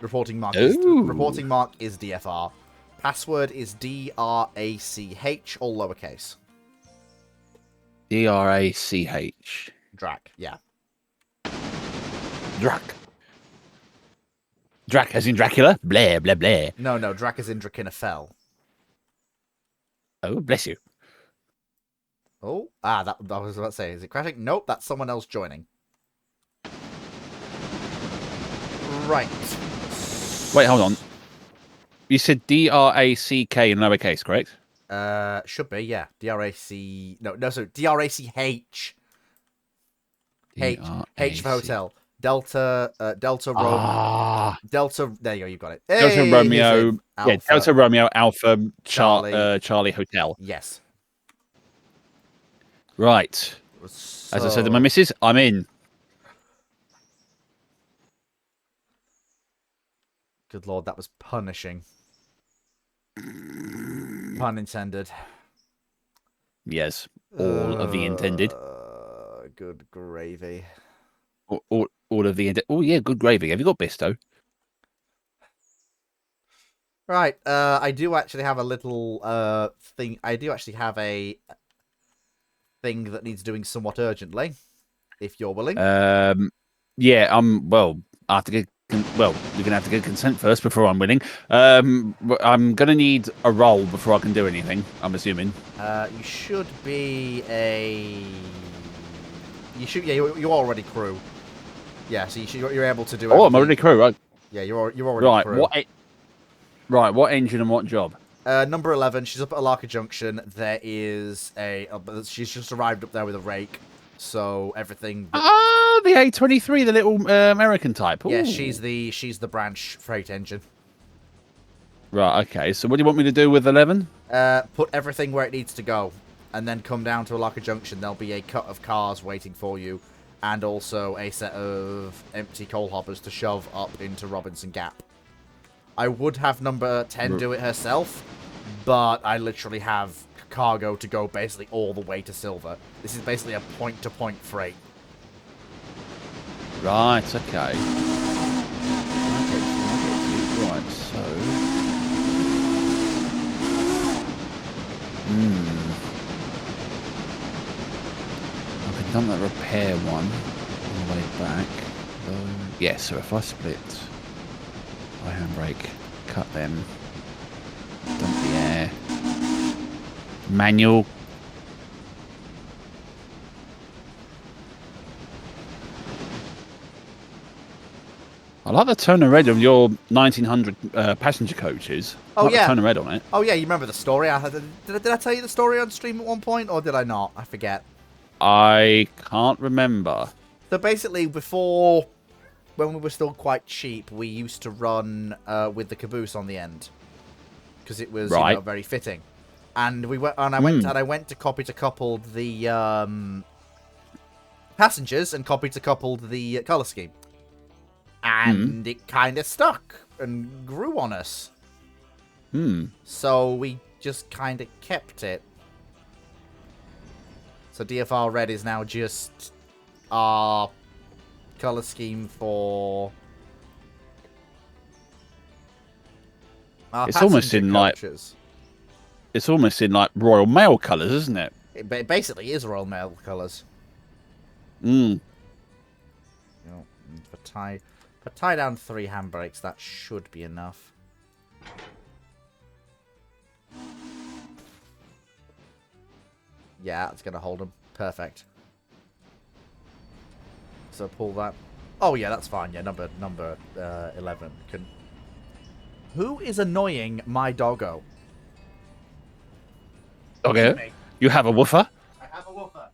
Reporting mark is DFR. Password is DRACH, all lowercase. DRACH. Drac, yeah. Drac. Drac as in Dracula? Blah, blah, blah. No, Drac as in Drakenafell. Oh, bless you. Oh, that I was about to say, is it crashing? Nope, that's someone else joining. Right. Wait, hold on. You said D-R-A-C-K in lowercase, correct? Should be, yeah. D-R-A-C... No, so D-R-A-C-H. H for hotel. Delta, Delta. There you go. You got it. Delta Hey, he's Romeo. in. Yeah, Alpha. Delta Romeo Alpha Charlie. Charlie Hotel. Yes. Right. So, As I said to my missus, I'm in. good lord, that was punishing. Pun intended. Yes, all of the intended. Good gravy. All of the oh yeah, good gravy. Have you got Bisto? Right. I do actually have a little thing. I do actually have a thing that needs doing somewhat urgently. If you're willing. Yeah. Well, I have to get. Well, you're gonna have to get consent first before I'm willing. I'm gonna need a roll before I can do anything. I'm assuming. You should be a. You should. Yeah, you're already crew. Yeah, so you're able to do. Oh, I'm already crew, right? Yeah, you're already Right. crew. Right. What engine and what job? Number 11. She's up at Alarka Junction. There is a. She's just arrived up there with a rake. So everything. The A23, the little American type. Ooh. Yeah, she's the branch freight engine. Right. Okay. So what do you want me to do with 11? Put everything where it needs to go, and then come down to Alarka Junction. There'll be a cut of cars waiting for you, and also a set of empty coal hoppers to shove up into Robinson Gap. I would have number 10 do it herself, but I literally have cargo to go basically all the way to Silver. This is basically a point-to-point freight. Right, okay. Right, so... I can dump that repair one on the way back. Yeah, so if I split my handbrake, cut them, dump the air, manual. I like the tone of red of your 1900 passenger coaches. Oh, like yeah. The tone of red on it. Oh, yeah, you remember the story? Did I tell you the story on stream at one point, or did I not? I forget. I can't remember. So basically, before, when we were still quite cheap, we used to run with the caboose on the end, because it was very fitting. And we went, and I went to copy to couple the passengers and copy to coupled the color scheme, and it kind of stuck and grew on us. So we just kind of kept it. So DFR Red is now just our color scheme for our It's almost in coaches. It's almost in like Royal Mail colours, isn't it? It basically is Royal Mail colours. Mm. You know, for tie down 3 handbrakes, that should be enough. Yeah, it's gonna hold them. Perfect. So pull that. Oh yeah, that's fine. Yeah, number 11 can. Who is annoying my doggo? Okay. You have a woofer? I have a woofer.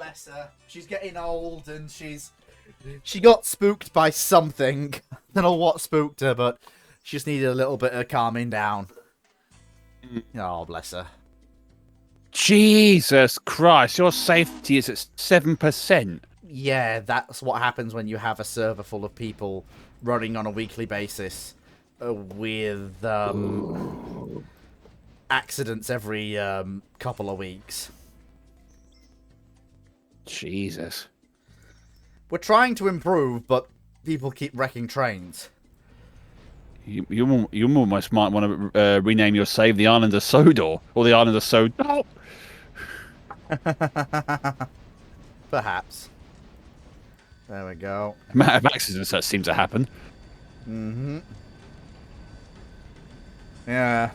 bless her. She's getting old and she got spooked by something. I don't know what spooked her, but she just needed a little bit of calming down. Oh, bless her. Jesus Christ, your safety is at 7%. Yeah, that's what happens when you have a server full of people running on a weekly basis with accidents every couple of weeks. Jesus. We're trying to improve, but people keep wrecking trains. You almost might want to rename your save the Island of Sodor, or the Island of Sodor. Perhaps. There we go. Amount of accidents that seem to happen. Mm-hmm. Yeah.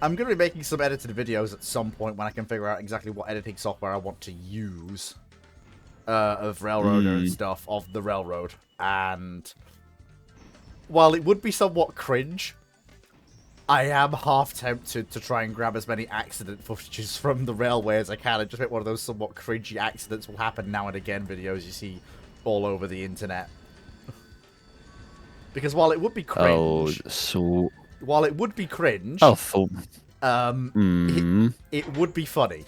I'm going to be making some edited videos at some point when I can figure out exactly what editing software I want to use of Railroader and stuff, of the Railroad. And while it would be somewhat cringe, I am half tempted to try and grab as many accident footages from the railway as I can and just make one of those somewhat cringy accidents will happen now and again videos you see all over the internet. Because while it would be cringe... While it would be cringe... it would be funny.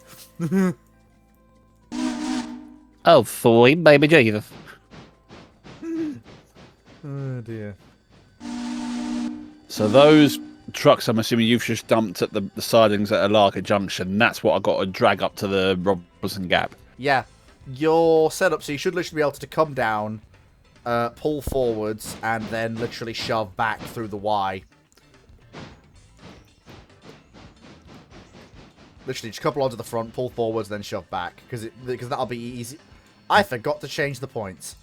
Oh, sweet baby Jesus. Oh, dear. So those trucks, I'm assuming you've just dumped at the sidings at Alarka Junction. That's what I got to drag up to the Robinson Gap. Yeah. You're set up so you should literally be able to come down, pull forwards, and then literally shove back through the Y. Literally just couple onto the front, pull forwards, then shove back. Because that'll be easy. I forgot to change the points.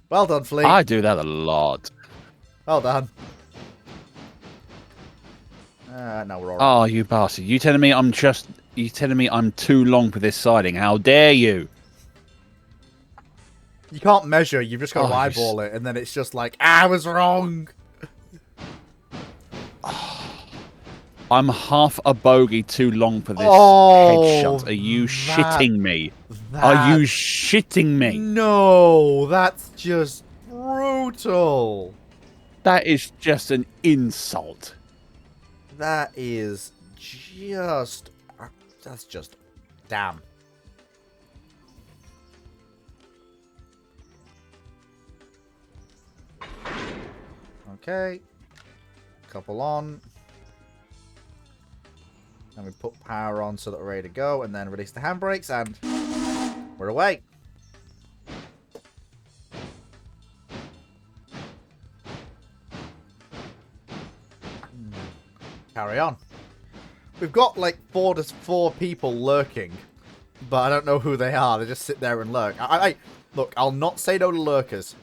Well done, Fleet. I do that a lot. Well done. No, we're alright. Oh, you bastard. You telling me I'm too long for this siding. How dare you? You can't measure, you've just got to eyeball it, and then it's just like, I was wrong! I'm half a bogey too long for this headshot. Are you shitting me? Are you shitting me? No, that's just brutal. That is just an insult. That is just... That's just... Damn. Okay. Couple on. And we put power on so that we're ready to go, and then release the handbrakes, and we're away. Carry on. We've got like four people lurking, but I don't know who they are. They just sit there and lurk. Look, I'll not say no to lurkers.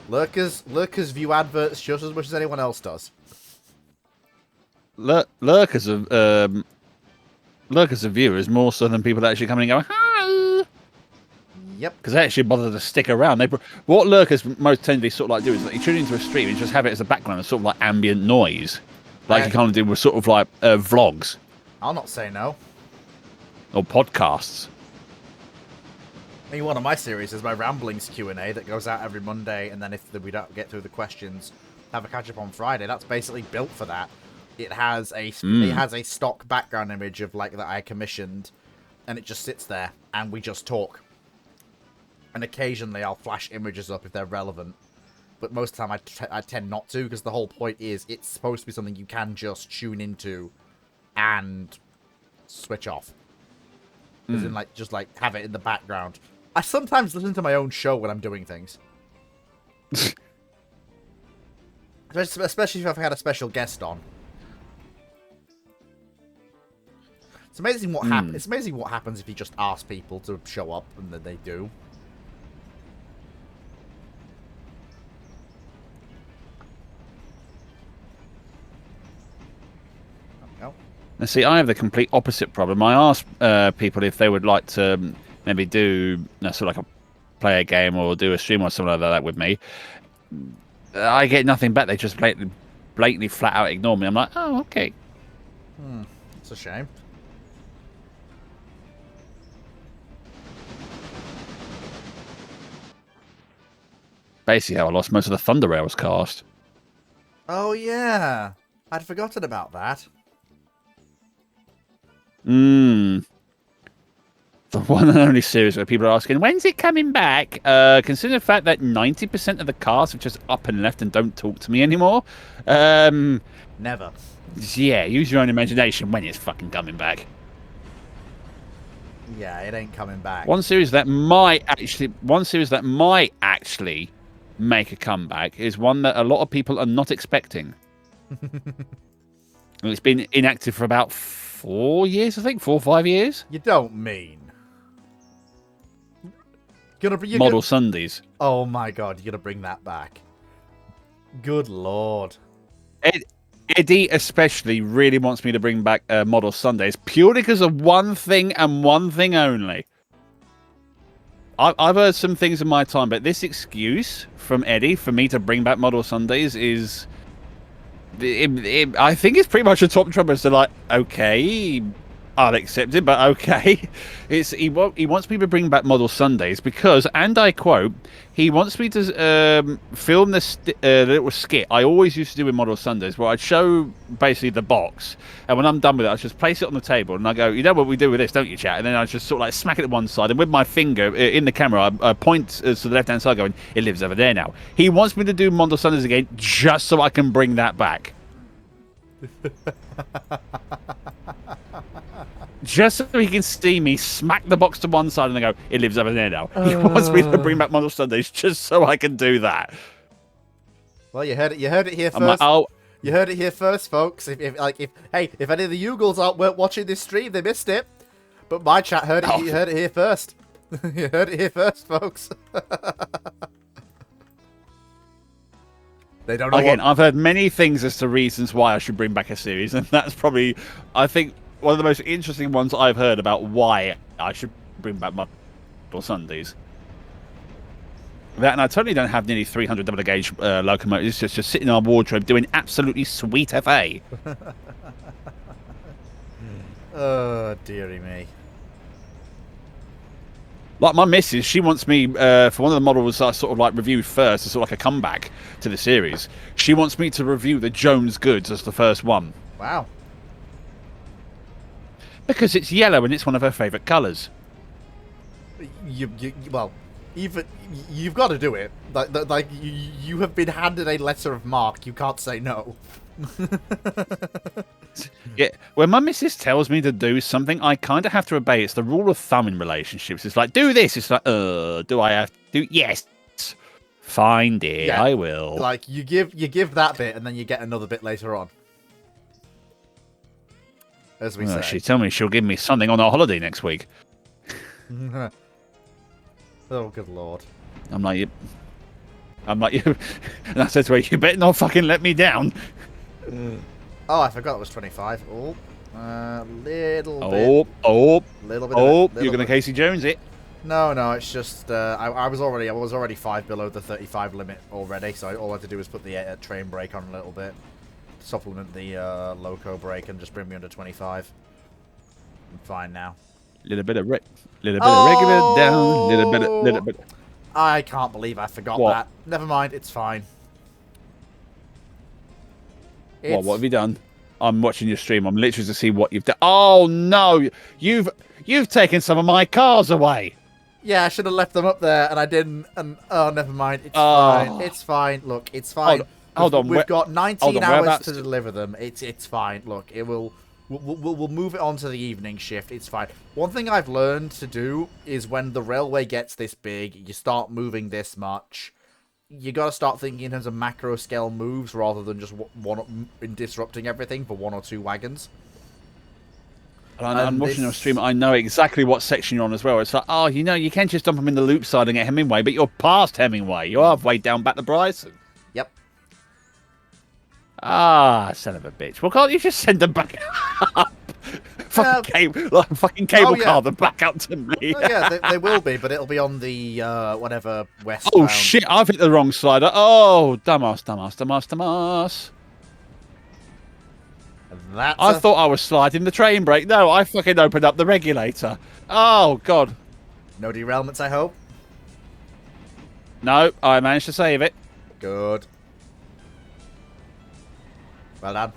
Lurkers view adverts just as much as anyone else does. Lurkers are viewers more so than people that actually come in and go, hi! Yep. Because they actually bother to stick around. What lurkers most tend to sort of like do is that you tune into a stream and just have it as a background, as sort of like ambient noise. Like you kind of do with sort of like vlogs. I'll not say no. Or podcasts. I mean, one of my series is my Ramblings Q&A that goes out every Monday, and then if we don't get through the questions, have a catch-up on Friday. That's basically built for that. It has a stock background image of like that I commissioned, and it just sits there, and we just talk. And occasionally I'll flash images up if they're relevant, but most of the time I tend not to, because the whole point is it's supposed to be something you can just tune into and switch off. As in, like, just like have it in the background. I sometimes listen to my own show when I'm doing things. Especially if I've had a special guest on. It's amazing what happens. It's amazing what happens if you just ask people to show up, and then they do. And see, I have the complete opposite problem. I ask people if they would like to maybe do sort of like a play a game or do a stream or something like that with me. I get nothing back. They just blatantly flat out ignore me. I'm like, oh, okay. It's a shame. Basically how I lost most of the Thunder Rails cast. Oh, yeah. I'd forgotten about that. The one and only series where people are asking, when's it coming back? Consider the fact that 90% of the cast have just up and left and don't talk to me anymore. Never. Yeah, use your own imagination when it's fucking coming back. Yeah, it ain't coming back. One series that might actually make a comeback is one that a lot of people are not expecting. It's been inactive for about 4 years, I think, 4 or 5 years. You don't mean. Model Sundays. Oh my god, you're gonna bring that back. Good lord. Eddie especially really wants me to bring back Model Sundays purely because of one thing and one thing only. I've heard some things in my time, but this excuse from Eddie for me to bring back Model Sundays is... I think it's pretty much a top trumper. So like, okay, I'll accept it, but okay. He wants me to bring back Model Sundays because, and I quote, he wants me to film this little skit I always used to do with Model Sundays, where I'd show basically the box, and when I'm done with it, I just place it on the table, and I go, you know what we do with this, don't you, chat? And then I just sort of like smack it at one side, and with my finger in the camera, I point to the left-hand side, going, it lives over there now. He wants me to do Model Sundays again, just so I can bring that back. Just so he can see me smack the box to one side and then go, it lives over there now. He wants me to bring back Model Sundays just so I can do that. Well, you heard it here first. Like, oh. You heard it here first, folks. If any of the Yougles weren't watching this stream, they missed it. But my chat heard it. Oh. You heard it here first. You heard it here first, folks. They don't know. Again, I've heard many things as to reasons why I should bring back a series, and that's probably, I think, one of the most interesting ones I've heard about why I should bring back Model Sundays. That, and I totally don't have nearly 300 double gauge locomotives just sitting in our wardrobe doing absolutely sweet FA. Oh, dearie me. Like my missus, she wants me, for one of the models I sort of like reviewed first, as sort of like a comeback to the series, she wants me to review the Jones Goods as the first one. Wow. Because it's yellow and it's one of her favourite colours. Well, even you've got to do it. Like you have been handed a letter of marque. You can't say no. Yeah, when my missus tells me to do something, I kind of have to obey. It's the rule of thumb in relationships. It's like, do this. It's like, do I have to do? Yes. Fine, dear. Yeah. I will. Like you give that bit, and then you get another bit later on. As we say. She told me she'll give me something on our holiday next week. Oh, good lord. I'm like you. And I said to her, you better not fucking let me down. Oh, I forgot it was 25. Oh, little bit. Little bit. You're gonna Casey Jones it? No, it's just I was already 5 below the 35 limit already, so all I had to do was put the train brake on a little bit, supplement the loco brake, and just bring me under 25. I'm fine now. Little bit of regular down. Little bit. I can't believe I forgot that. Never mind, it's fine. What have you done? I'm watching your stream. I'm literally to see what you've done. Oh no, you've taken some of my cars away. Yeah, I should have left them up there, and I didn't. And oh, never mind. It's fine. It's fine. Look, it's fine. Hold on. We've got 19 hours to deliver them. It's fine. Look, it will. We'll move it on to the evening shift. It's fine. One thing I've learned to do is when the railway gets this big, you start moving this much, you got to start thinking in terms of macro scale moves rather than just disrupting everything for 1 or 2 wagons. I'm watching your stream. I know exactly what section you're on as well. It's like, oh, you can't just dump them in the loop side and get Hemingway, but you're past Hemingway. You're halfway down back to Bryson. Yep. Ah, son of a bitch. Well, can't you just send them back up? Fucking cable car them back up to me. Yeah, they will be, but it'll be on the, whatever, west. Oh, shit, I've hit the wrong slider. Oh, dumbass. I thought I was sliding the train brake. No, I fucking opened up the regulator. Oh, God. No derailments, I hope? No, I managed to save it. Good. Well done.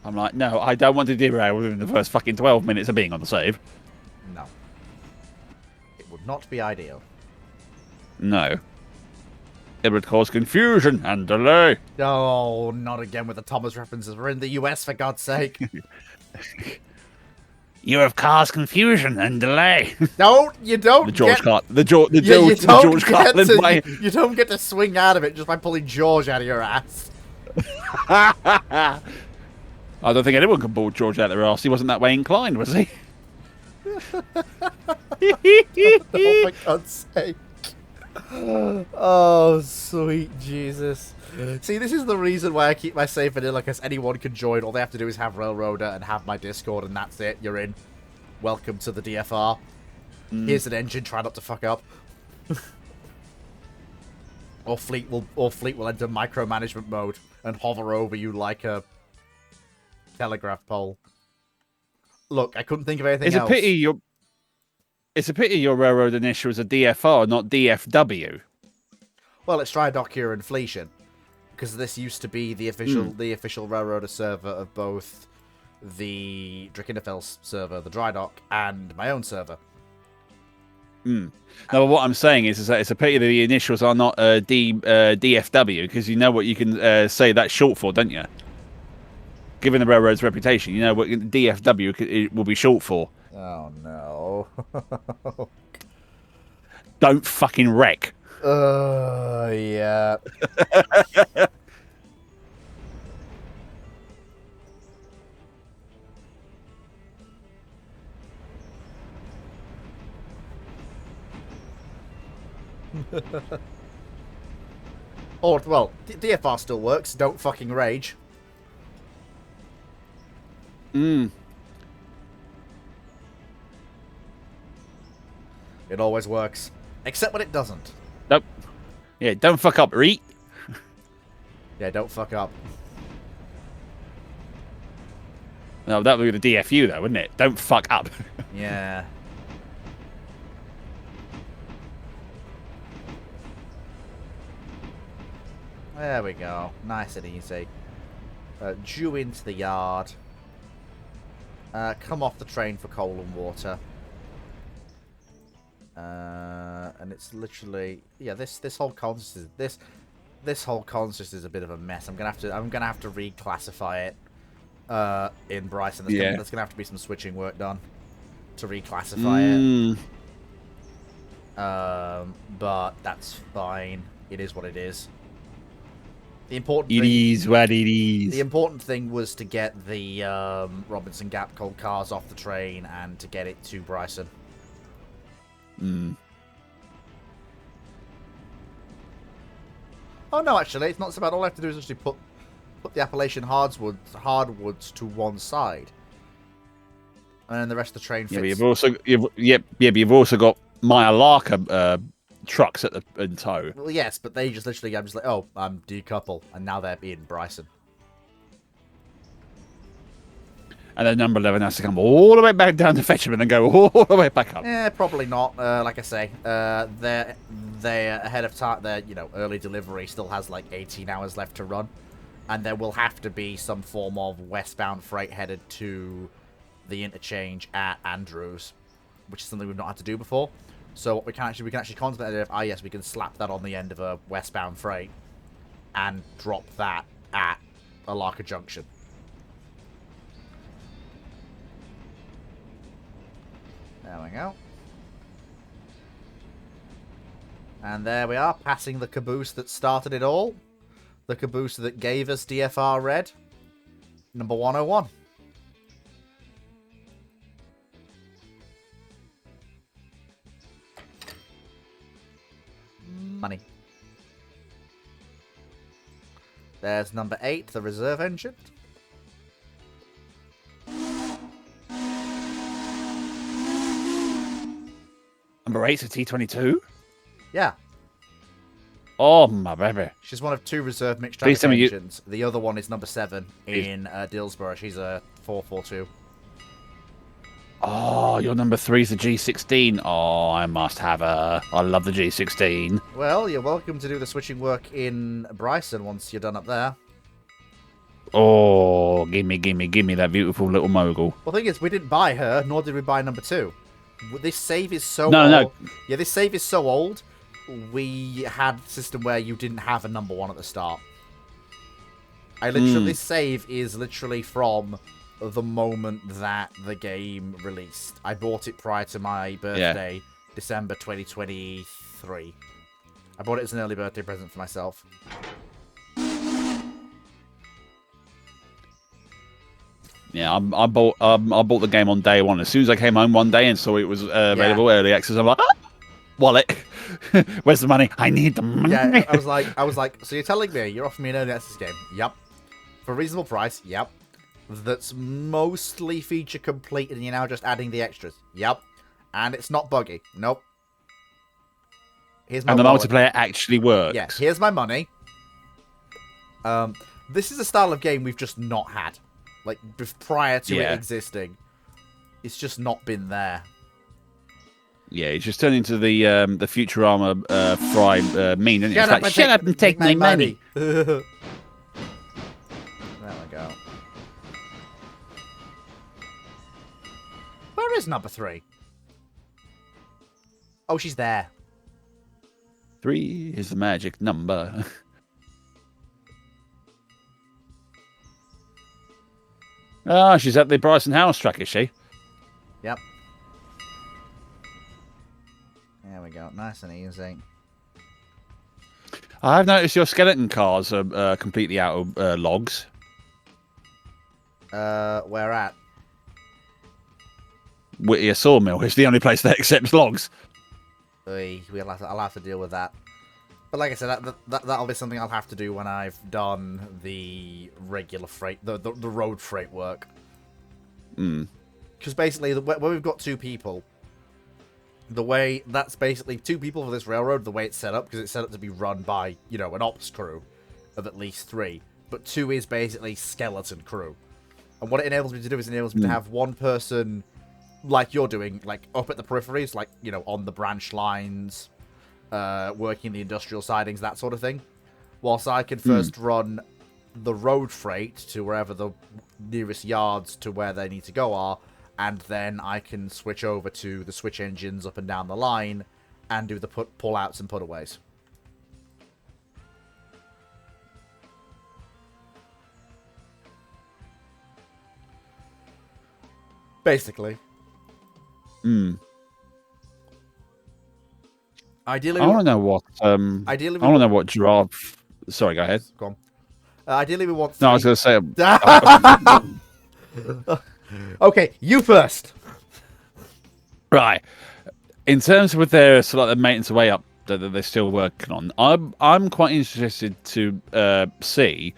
I'm like, no, I don't want to derail within the first fucking 12 minutes of being on the save. No. It would not be ideal. No. It would cause confusion and delay. Oh, not again with the Thomas references. We're in the US, for God's sake. You have caused confusion and delay. You don't The George get... Carlin. The George Carlin way. You don't get to swing out of it just by pulling George out of your ass. I don't think anyone can pull George out of their ass. He wasn't that way inclined, was he? Oh, for God's sake. Oh, sweet Jesus. See, this is the reason why I keep my save vanilla, because anyone can join. All they have to do is have Railroader and have my Discord, and that's it. You're in. Welcome to the DFR. Here's an engine. Try not to fuck up. Or Fleet will enter micromanagement mode and hover over you like a telegraph pole. Look, I couldn't think of anything else. It's a pity your railroad initial is a DFR, not DFW. Well, it's Tridocia and Fleetian, because this used to be the official Railroader server of both the Drakenfels server, the Drydock, and my own server. Now, what I'm saying is that it's a pity that the initials are not DFW, because you know what you can say that's short for, don't you? Given the railroad's reputation, you know what DFW it will be short for. Oh, no. Don't fucking wreck. Yeah. Or, well, DFR still works. Don't fucking rage. It always works. Except when it doesn't. Nope. Yeah, don't fuck up, Reet. Yeah, don't fuck up. No, that would be the DFU, though, wouldn't it? Don't fuck up. Yeah. There we go. Nice and easy. Due into the yard. Come off the train for coal and water. And it's literally, yeah. This whole consist is this whole consist is a bit of a mess. I'm gonna have to reclassify it in Bryson. There's gonna have to be some switching work done to reclassify it. But that's fine. It is what it is. The important thing was to get the Robinson Gap coal cars off the train and to get it to Bryson. Oh no, actually, it's not so bad. All I have to do is actually put the Appalachian hardwoods to one side, and then the rest of the train fits. Yeah, but you've also got Maya-Larka trucks in tow. Well, yes, but they just literally, I'm just like, oh, decouple, and now they're in Bryson. And then number 11 has to come all the way back down to fetch him and then go all the way back up. Yeah, probably not. Like I say, they're ahead of time. Their early delivery still has like 18 hours left to run, and there will have to be some form of westbound freight headed to the interchange at Andrews, which is something we've not had to do before. So what we can actually contemplate yes, we can slap that on the end of a westbound freight and drop that at Alarka Junction. There we go. And there we are, passing the caboose that started it all. The caboose that gave us DFR Red. Number 101. Money. There's number 8, the reserve engine. Number 8's a T22? Yeah. Oh, my baby. She's one of 2 reserve mixed traffic engines. The other one is number 7 in Dillsborough. She's a 442. Oh, your number 3 is the G16. Oh, I must have her. I love the G16. Well, you're welcome to do the switching work in Bryson once you're done up there. Oh, gimme that beautiful little mogul. Well, the thing is, we didn't buy her, nor did we buy number 2. This save is so No, old. no. Yeah, this save is so old. We had a system where you didn't have a number 1 at the start. This save is literally from the moment that the game released. I bought it prior to my birthday, December 2023. I bought it as an early birthday present for myself. Yeah, I bought the game on day 1. As soon as I came home one day and saw it was available early access, I'm like, wallet. Where's the money? I need the money. Yeah, I was like, so you're telling me you're offering me an early access game? Yep. For a reasonable price? Yep. That's mostly feature complete and you're now just adding the extras? Yep. And it's not buggy? Nope. Here's my and the wallet. multiplayer actually works. Yeah, here's my money. This is a style of game we've just not had. Like, prior to it existing. It's just not been there. Yeah, it's just turned into the Futurama Fry meme, didn't it? It's like, shut up and take my money. There we go. Where is number 3? Oh, she's there. 3 is the magic number. Ah, she's at the Bryson House track, is she? Yep. There we go. Nice and easy. I've noticed your skeleton cars are completely out of logs. Where at? Whittier Sawmill is the only place that accepts logs. I'll have to deal with that. But like I said, that'll be something I'll have to do when I've done the regular freight, the road freight work. Because basically, when we've got 2 people, that's basically 2 people for this railroad, the way it's set up, because it's set up to be run by, an ops crew of at least 3. But 2 is basically skeleton crew. And what it enables me to do is to have 1 person, like you're doing, like up at the peripheries, like, on the branch lines, working the industrial sidings, that sort of thing. Whilst I can first run the road freight to wherever the nearest yards to where they need to go are, and then I can switch over to the switch engines up and down the line and do the pull-outs and put-aways. Basically. Ideally, I want to know what. Ideally, I want to know what giraffe. Sorry, go ahead. Go on. Ideally, we want. No, I was going to say. Okay, you first. Right. In terms with their sort of the maintenance way up that they're still working on, I'm quite interested to see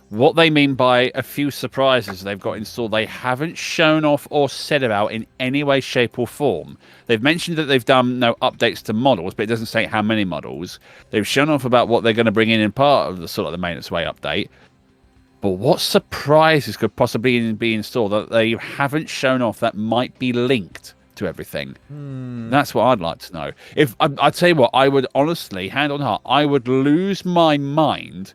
what they mean by a few surprises they've got installed they haven't shown off or said about in any way, shape, or form. They've mentioned that they've done no updates to models, but it doesn't say how many models. They've shown off about what they're going to bring in part of the sort of the maintenance way update. But what surprises could possibly be installed that they haven't shown off that might be linked to everything? That's what I'd like to know. If I'd tell you what, I would honestly, hand on heart, I would lose my mind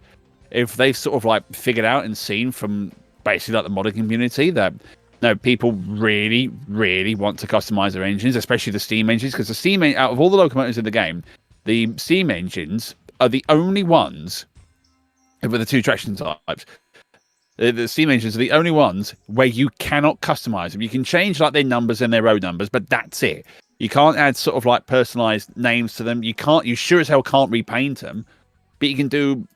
if they've sort of like figured out and seen from basically like the modding community that people really, really want to customize their engines, especially the steam engines, because the steam out of all the locomotives in the game, the steam engines are the only ones with the 2 traction types. The steam engines are the only ones where you cannot customize them. You can change like their numbers and their road numbers, but that's it. You can't add sort of like personalized names to them. You sure as hell can't repaint them, but you can do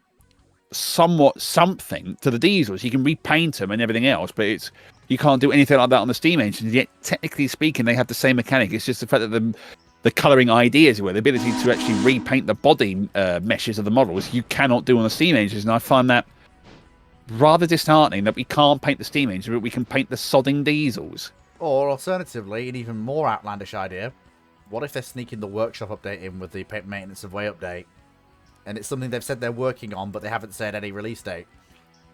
somewhat something to the diesels. You can repaint them and everything else, but you can't do anything like that on the steam engines. Yet technically speaking, they have the same mechanic. It's just the fact that the colouring ideas, the ability to actually repaint the body meshes of the models, you cannot do on the steam engines. And I find that rather disheartening that we can't paint the steam engine, but we can paint the sodding diesels. Or alternatively, an even more outlandish idea: what if they're sneaking the workshop update in with the maintenance of way update? And it's something they've said they're working on, but they haven't said any release date.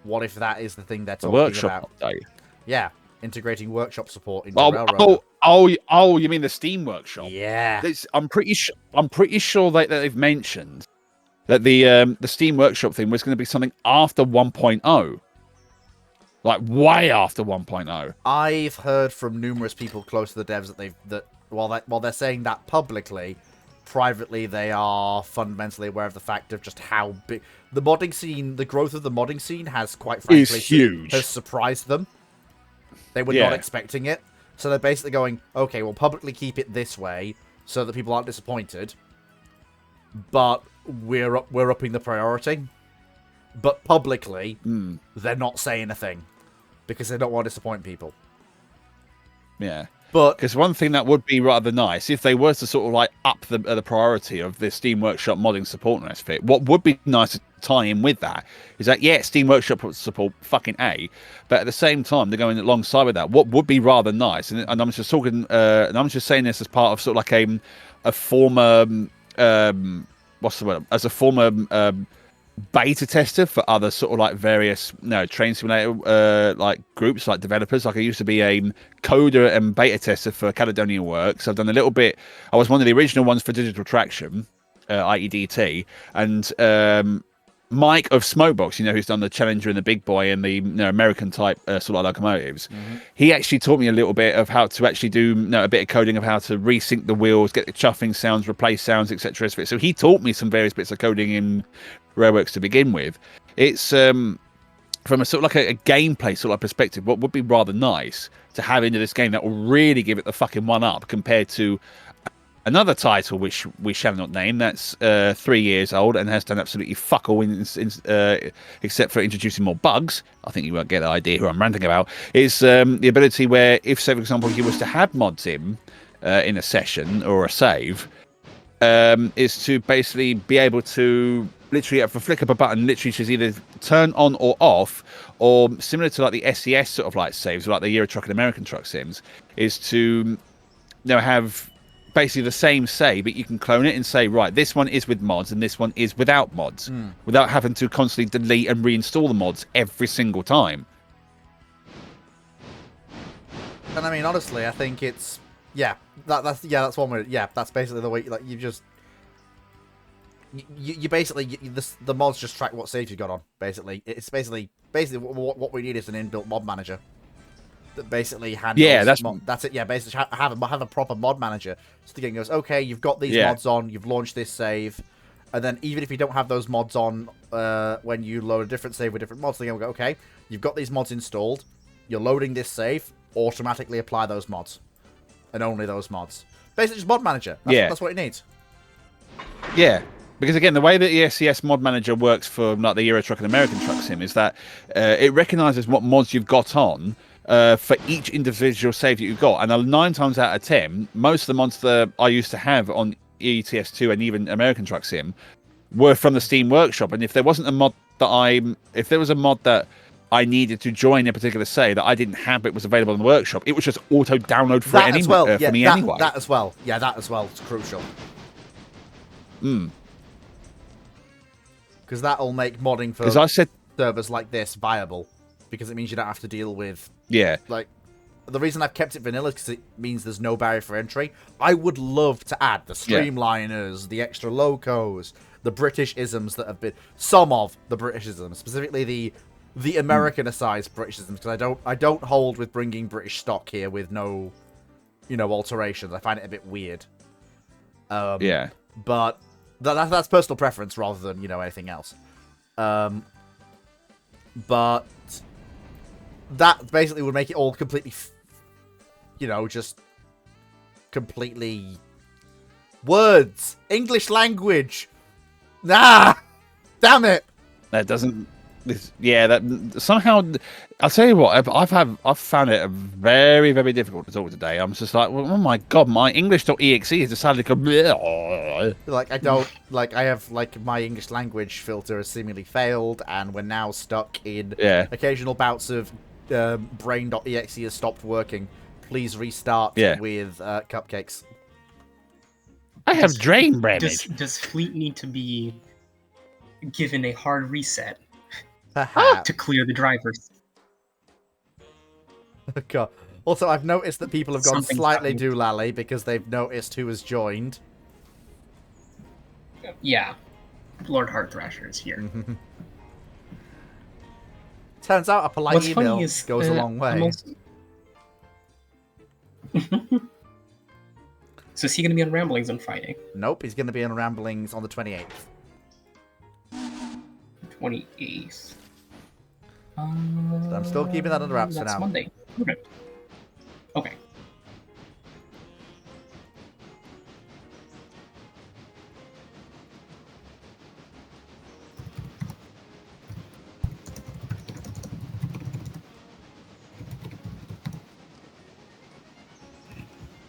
What if that is the thing they're talking about? Update. Yeah, integrating workshop support into Railroad. Oh, you mean the Steam Workshop? Yeah. I'm pretty sure that they've mentioned that the Steam Workshop thing was going to be something after 1.0, like way after 1.0. I've heard from numerous people close to the devs while they're saying that publicly, privately they are fundamentally aware of the fact of just how big the modding scene, the growth of the modding scene has quite frankly Is huge. has surprised them. They were not expecting it. So they're basically going, okay, we'll publicly keep it this way so that people aren't disappointed. But we're upping the priority. But publicly, they're not saying a thing because they don't want to disappoint people. Yeah. But because one thing that would be rather nice if they were to sort of like up the priority of the Steam Workshop modding support and fit. What would be nice to tie in with that is that Steam Workshop support fucking A, but at the same time they're going alongside with that. What would be rather nice, and I'm just talking, and I'm just saying this as part of sort of like a former what's the word, as a former beta tester for other sort of like various train simulator like groups, like developers. Like I used to be a coder and beta tester for Caledonia Works. I've done a little bit. I was one of the original ones for Digital Traction, IEDT, and Mike of Smokebox, who's done the Challenger and the Big Boy and the American type sort of locomotives. He actually taught me a little bit of how to actually do a bit of coding of how to resync the wheels, get the chuffing sounds, replace sounds, etc. So he taught me some various bits of coding in Railworks to begin with. It's from a sort of like a gameplay sort of perspective, what would be rather nice to have into this game that will really give it the fucking one up compared to another title which we shall not name, that's 3 years old and has done absolutely fuck all except for introducing more bugs. I think you won't get the idea who I'm ranting about. Is the ability where if, say, for example, you was to have mods in a session or a save, is to basically be able to literally at the flick of a button literally just either turn on or off, or similar to like the SES sort of like saves, like the Euro Truck and American Truck sims, is to have basically the same save, but you can clone it and say, right, this one is with mods and this one is without mods, without having to constantly delete and reinstall the mods every single time. And I mean, honestly, I think it's that's one way. Yeah, that's basically the way. Like you basically the mods just track what saves you got on. Basically, it's basically what we need is an inbuilt mod manager that basically handles. Yeah, that's it. Yeah, basically have a proper mod manager. So the game goes, okay, you've got these mods on, you've launched this save, and then even if you don't have those mods on, when you load a different save with different mods, the game will go, okay, you've got these mods installed, you're loading this save, automatically apply those mods, and only those mods. Basically, just mod manager. That's what it needs. Yeah. Because again, the way that the SES mod manager works for like the Euro Truck and American Truck sim is that it recognises what mods you've got on for each individual save that you've got. And 9 times out of 10, most of the mods that I used to have on ETS2 and even American Truck Sim were from the Steam Workshop. And if there wasn't a mod if there was a mod that I needed to join a particular save that I didn't have, it was available in the workshop, it was just auto download for that as well. For me anyway. That as well. Yeah, that as well. It's crucial. Because that'll make modding for servers like this viable. Because it means you don't have to deal with... Yeah. Like, the reason I've kept it vanilla is because it means there's no barrier for entry. I would love to add the streamliners, the extra locos, the British isms that have been... Some of the British isms. Specifically the Americanized British isms. Because I don't hold with bringing British stock here with no, alterations. I find it a bit weird. Yeah. But... That's personal preference rather than, anything else. But that basically would make it all completely, just completely... Words! English language! Nah! Damn it! That doesn't... that somehow... I'll tell you what, I've found it very, very difficult to talk today. I'm just like, well, oh my god, my English.exe has decided to come... I have, my English language filter has seemingly failed, and we're now stuck in occasional bouts of brain.exe has stopped working. Please restart with cupcakes. I have drain damage. Does Fleet need to be given a hard reset to clear the drivers? God. Also, I've noticed that people have gone Something's slightly happening. doolally because they've noticed who has joined. Yeah. Lord Heartthrasher is here. Turns out a polite What's funny email is goes a long way. I'm also... So is he going to be on Ramblings on Friday? Nope, he's going to be in Ramblings on the 28th. 28th. I'm still keeping that under wraps for That's now. Monday. Okay. Okay.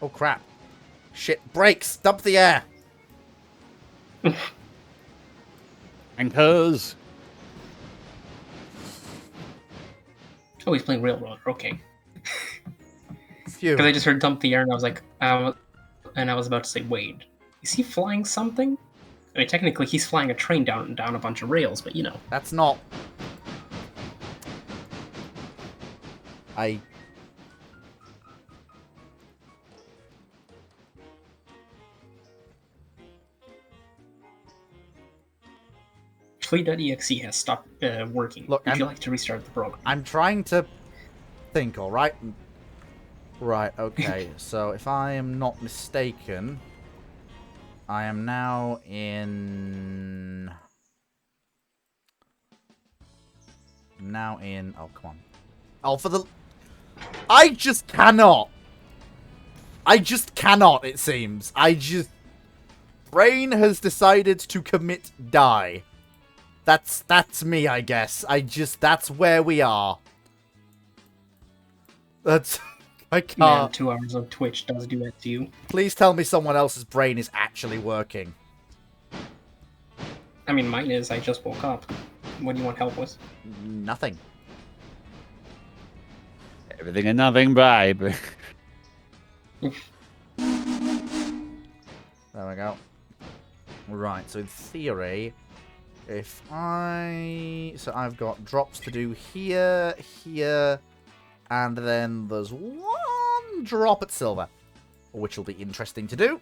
Oh crap. Shit, brakes! Dump the air! Anchors. Oh, he's playing Railroad. Okay. Phew. Because I just heard dump the air and I was like, and I was about to say, wait, is he flying something? I mean, technically, he's flying a train down a bunch of rails, but you know. That's not... Fleet.exe has stopped working. Look, Would you like to restart the program? I'm trying to think, alright? Right, okay. So, if I am not mistaken, I am now in... Oh, come on. Oh, for the... I just cannot! It seems. Brain has decided to commit die. That's me, I guess. That's where we are. I can't. Man, 2 hours of Twitch does do that to you. Please tell me someone else's brain is actually working. I mean, mine is. I just woke up. What do you want help with? Nothing. Everything and nothing, babe. There we go. Right, so in theory, if so I've got drops to do here, here, and then there's one drop at silver, which will be interesting to do.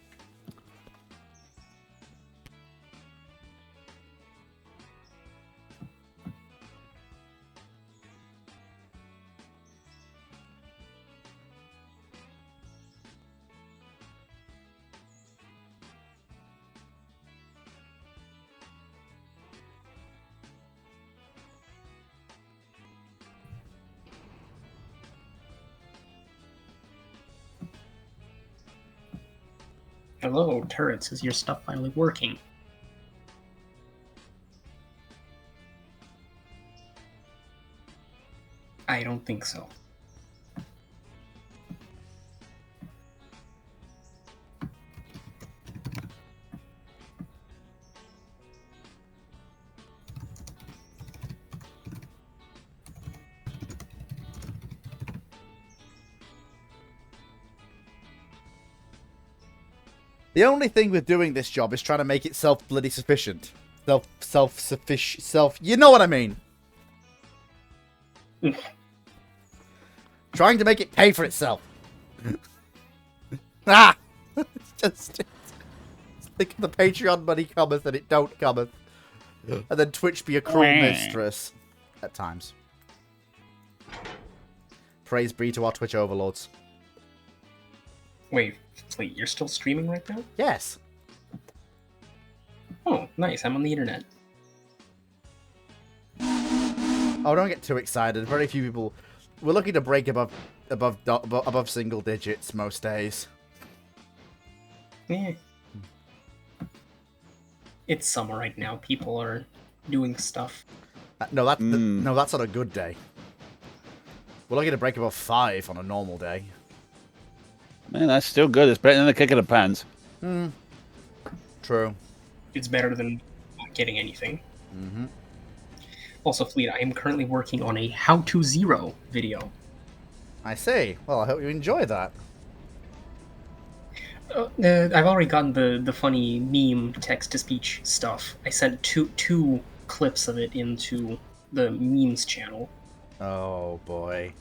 Hello, turrets. Is your stuff finally working? I don't think so. The only thing with doing this job is trying to make it self-bloody sufficient. Self-sufficient. You know what I mean. Trying to make it pay for itself. Ah! it's think the Patreon money cometh and it don't cometh. And then Twitch be a cruel mistress. At times. Praise be to our Twitch overlords. Wait, you're still streaming right now? Yes. Oh, nice. I'm on the internet. Oh, don't get too excited. Very few people... We're looking to break above single digits most days. Eh. It's summer right now. People are doing stuff. No, that's on a good day. We're looking to break above 5 on a normal day. Man, that's still good. It's better than the kick in the pants. True. It's better than not getting anything. Mm-hmm. Also, Fleet, I am currently working on a How to Zero video. I see. Well, I hope you enjoy that. I've already gotten the funny meme text-to-speech stuff. I sent two clips of it into the memes channel. Oh, boy.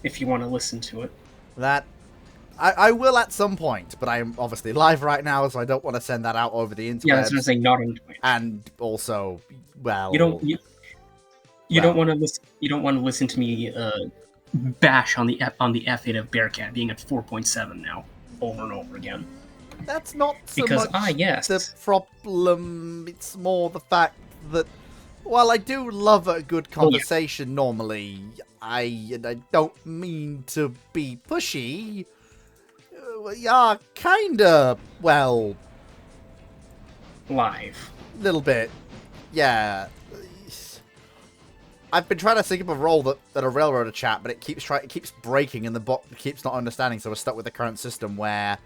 if you want to listen to it. That I will at some point, but I'm obviously live right now, so I don't want to send that out over the internet. Yeah, that's what I'm saying. Not on Twitch. And also, well, You don't. You don't want to listen. You don't want to listen to me bash on the F8 of Bearcat being at 4.7 now, over and over again. That's not so Because much yes, the problem. It's more the fact that while I do love a good conversation normally, I don't mean to be pushy. Yeah, kinda. Well, live. Little bit. Yeah. I've been trying to think of a role that a railroader chat, but it keeps breaking and the bot keeps not understanding, so we're stuck with the current system where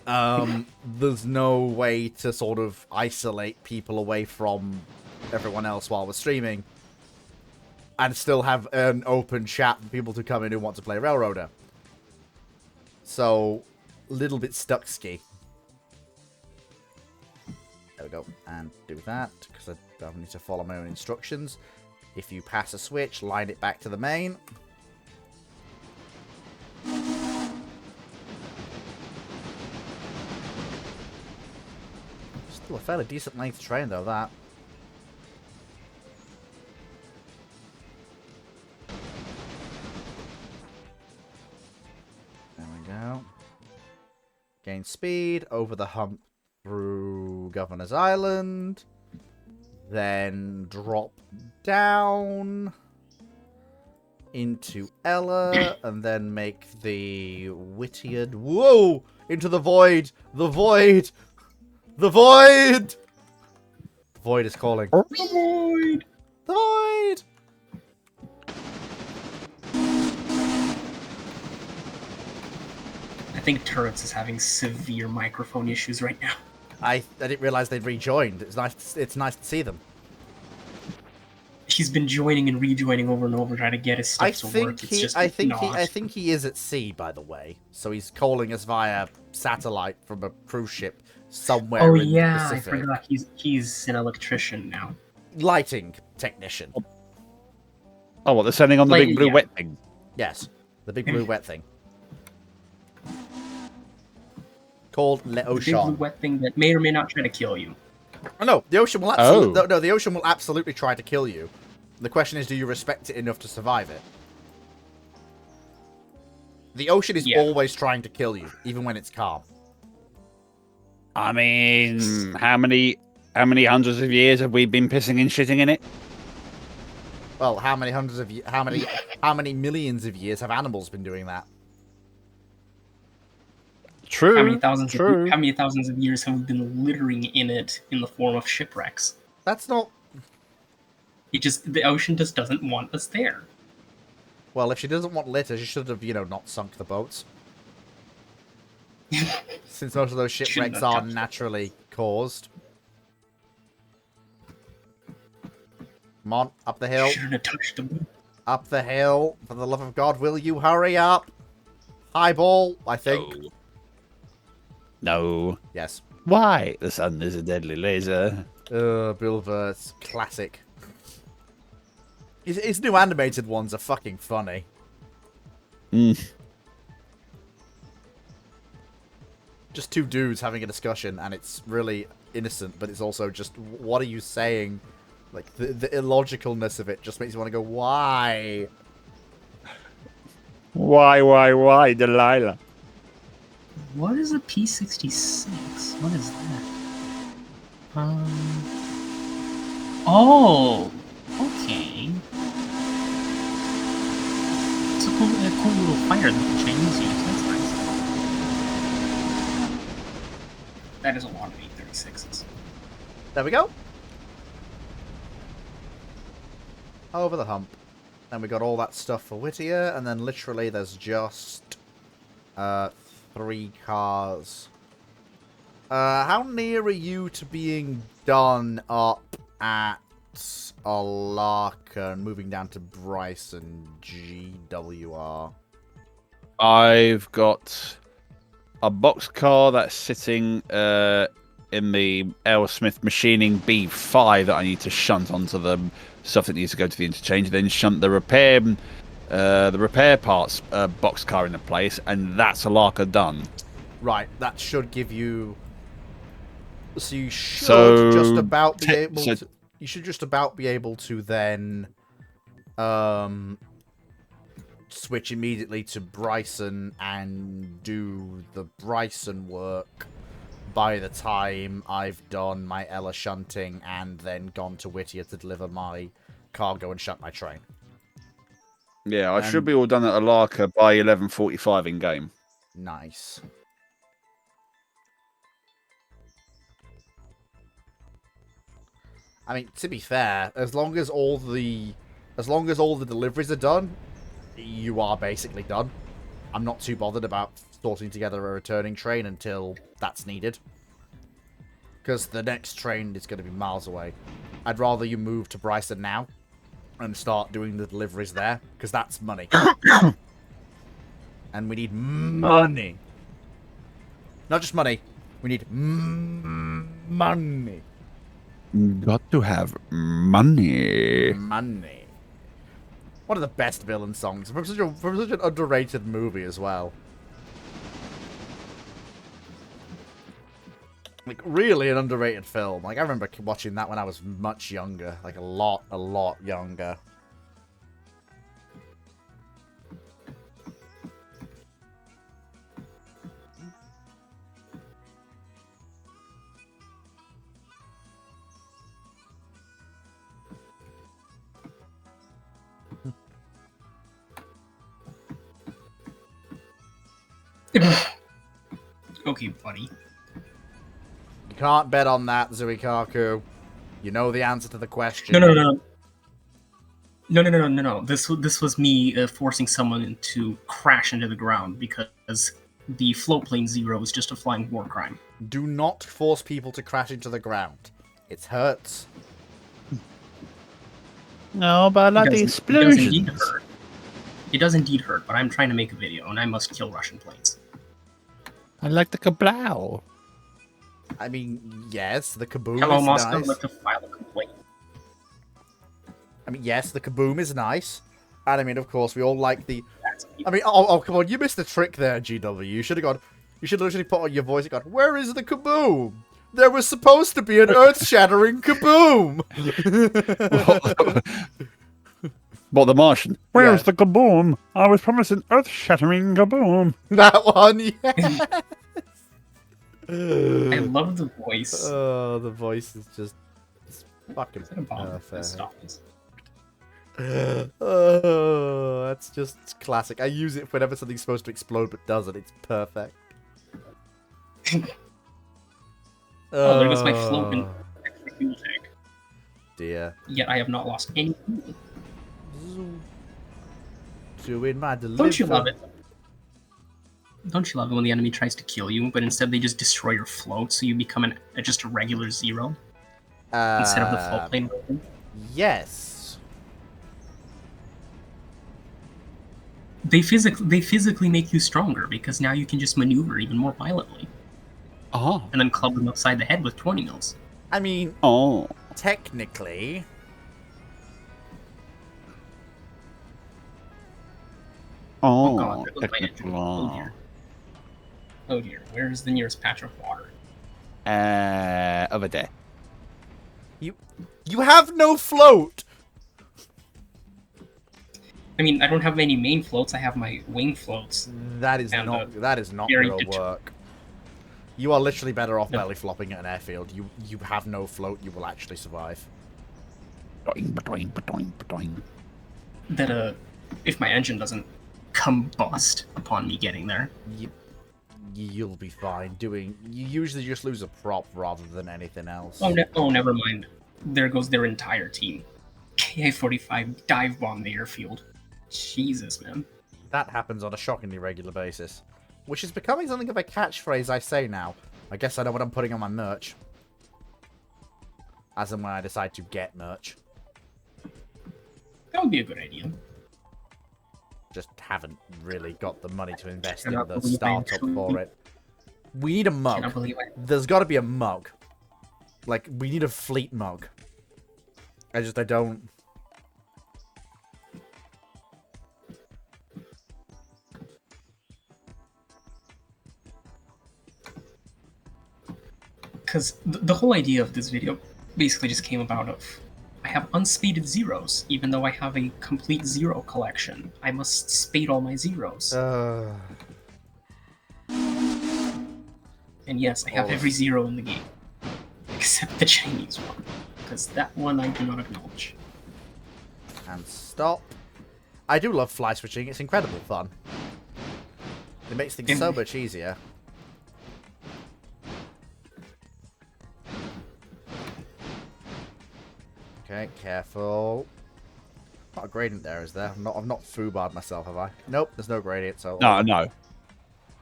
there's no way to sort of isolate people away from everyone else while we're streaming and still have an open chat for people to come in who want to play railroader. So, a little bit stuck ski. There we go, and do that, because I don't need to follow my own instructions. If you pass a switch, line it back to the main. Still a fairly decent length train, though, that. There we go. Gain speed, over the hump through Governor's Island. Then drop down into Ella, and then make the Whittier... Whoa! Into the void! The void! The void! The void is calling. The void! The void! I think Turrets is having severe microphone issues right now. I didn't realize they'd rejoined. It's nice to see them. He's been joining and rejoining over and over trying to get his stuff to work. It's just I think he is at sea, by the way. So he's calling us via satellite from a cruise ship somewhere in the Pacific. I forgot. He's an electrician now. Lighting technician. Oh, what, they're sending on the big blue wet thing? Yes, the big blue wet thing. Called Le Ocean. The big blue wet thing that may or may not try to kill you. Oh, no, the ocean will absolutely no, the ocean will absolutely try to kill you. The question is, do you respect it enough to survive it? The ocean is always trying to kill you, even when it's calm. I mean, how many hundreds of years have we been pissing and shitting in it? Well, how many millions of years have animals been doing that? True. How many thousands of years have we been littering in it in the form of shipwrecks? That's not... The ocean just doesn't want us there. Well, if she doesn't want litter, she should have, not sunk the boats. Since most of those shipwrecks are naturally caused. Come on, up the hill. Shouldn't have touched them. Up the hill. For the love of God, will you hurry up? Highball, I think. No. Yes. Why? The sun is a deadly laser. Bilver's classic. His new animated ones are fucking funny. Just two dudes having a discussion, and it's really innocent, but it's also just, what are you saying? Like, the illogicalness of it just makes you want to go, why? Why, Delilah? What is a P-66? What is that? Oh! Okay. It's a cool little fighter that the Chinese use. That's nice. That is a lot of E-36s. There we go. Over the hump. Then we got all that stuff for Whittier, and then literally there's just 3 cars. How near are you to being done up at Alarka and moving down to Bryce and GWR? I've got a boxcar that's sitting in the L. Smith machining B5 that I need to shunt onto the stuff that needs to go to the interchange, then shunt the repair the repair parts boxcar into place, and that's a larker done. Right, that should give you. So you should So, just about be able to. You should just about be able to then, switch immediately to Bryson and do the Bryson work by the time I've done my Ella shunting and then gone to Whittier to deliver my cargo and shunt my train. Yeah, I should be all done at Alarka by 11:45 in game. Nice. I mean, to be fair, as long as all the deliveries are done, you are basically done. I'm not too bothered about sorting together a returning train until that's needed. Because the next train is going to be miles away. I'd rather you move to Bryson now and start doing the deliveries there, because that's money. And we need money. Not just money. We need money. Got to have money. Money. One of the best villain songs from such an underrated movie as well. Like, really an underrated film. Like, I remember watching that when I was much younger. Like, a lot younger. Okay, buddy. You can't bet on that, Zuikaku. You know the answer to the question. No. This was me forcing someone to crash into the ground because the float plane 0 is just a flying war crime. Do not force people to crash into the ground. It hurts. No, but I like the explosions. It does indeed hurt, but I'm trying to make a video, and I must kill Russian planes. I like the kablow. I mean, yes, the kaboom Hello, is Moscow, nice. let's file a complaint. I mean, yes, the kaboom is nice. And I mean, of course, we all like the... I mean, oh, come on, you missed the trick there, GW. You should have gone... You should literally put on your voice and gone, where is the kaboom? There was supposed to be an earth-shattering kaboom! What, the Martian? Where's the kaboom? I was promised an earth-shattering kaboom. That one, yes! I love the voice. Oh, the voice is just... It's fucking Is that a bomb? perfect. Stop this. Oh, that's just classic. I use it whenever something's supposed to explode but doesn't. It's perfect. Oh, there goes my floating fuel tank. Dear. Yet I have not lost any fuel. Doing my delivery. Don't you love it? Don't you love it when the enemy tries to kill you, but instead they just destroy your float, so you become just a regular 0 instead of the float plane? Yes. They physically make you stronger because now you can just maneuver even more violently. Oh. And then club them upside the head with 20 mils. I mean, technically... Oh god, there goes my engine. Oh dear. Oh dear, where is the nearest patch of water? Over there. You have no float! I mean, I don't have any main floats, I have my wing floats. That is not gonna work. You are literally better off belly flopping at an airfield. You have no float, you will actually survive. That, if my engine doesn't combust upon me getting there. You'll be fine. You usually just lose a prop rather than anything else. Oh, never mind. There goes their entire team. KA-45 dive bomb the airfield. Jesus, man. That happens on a shockingly regular basis. Which is becoming something of a catchphrase I say now. I guess I know what I'm putting on my merch. As and when I decide to get merch. That would be a good idea. Just haven't really got the money to invest in the startup for it. We need a mug. There's got to be a mug. Like, we need a fleet mug. I don't... because the whole idea of this video basically just came about of I have unspaded zeros, even though I have a complete zero collection. I must spade all my zeros. And yes, I have every zero in the game. Except the Chinese one. Because that one I do not acknowledge. And stop. I do love fly switching. It's incredible fun. It makes things so much easier. Okay, careful. Not a gradient there, is there? I've not foobarred myself, have I? Nope, there's no gradient, so... No.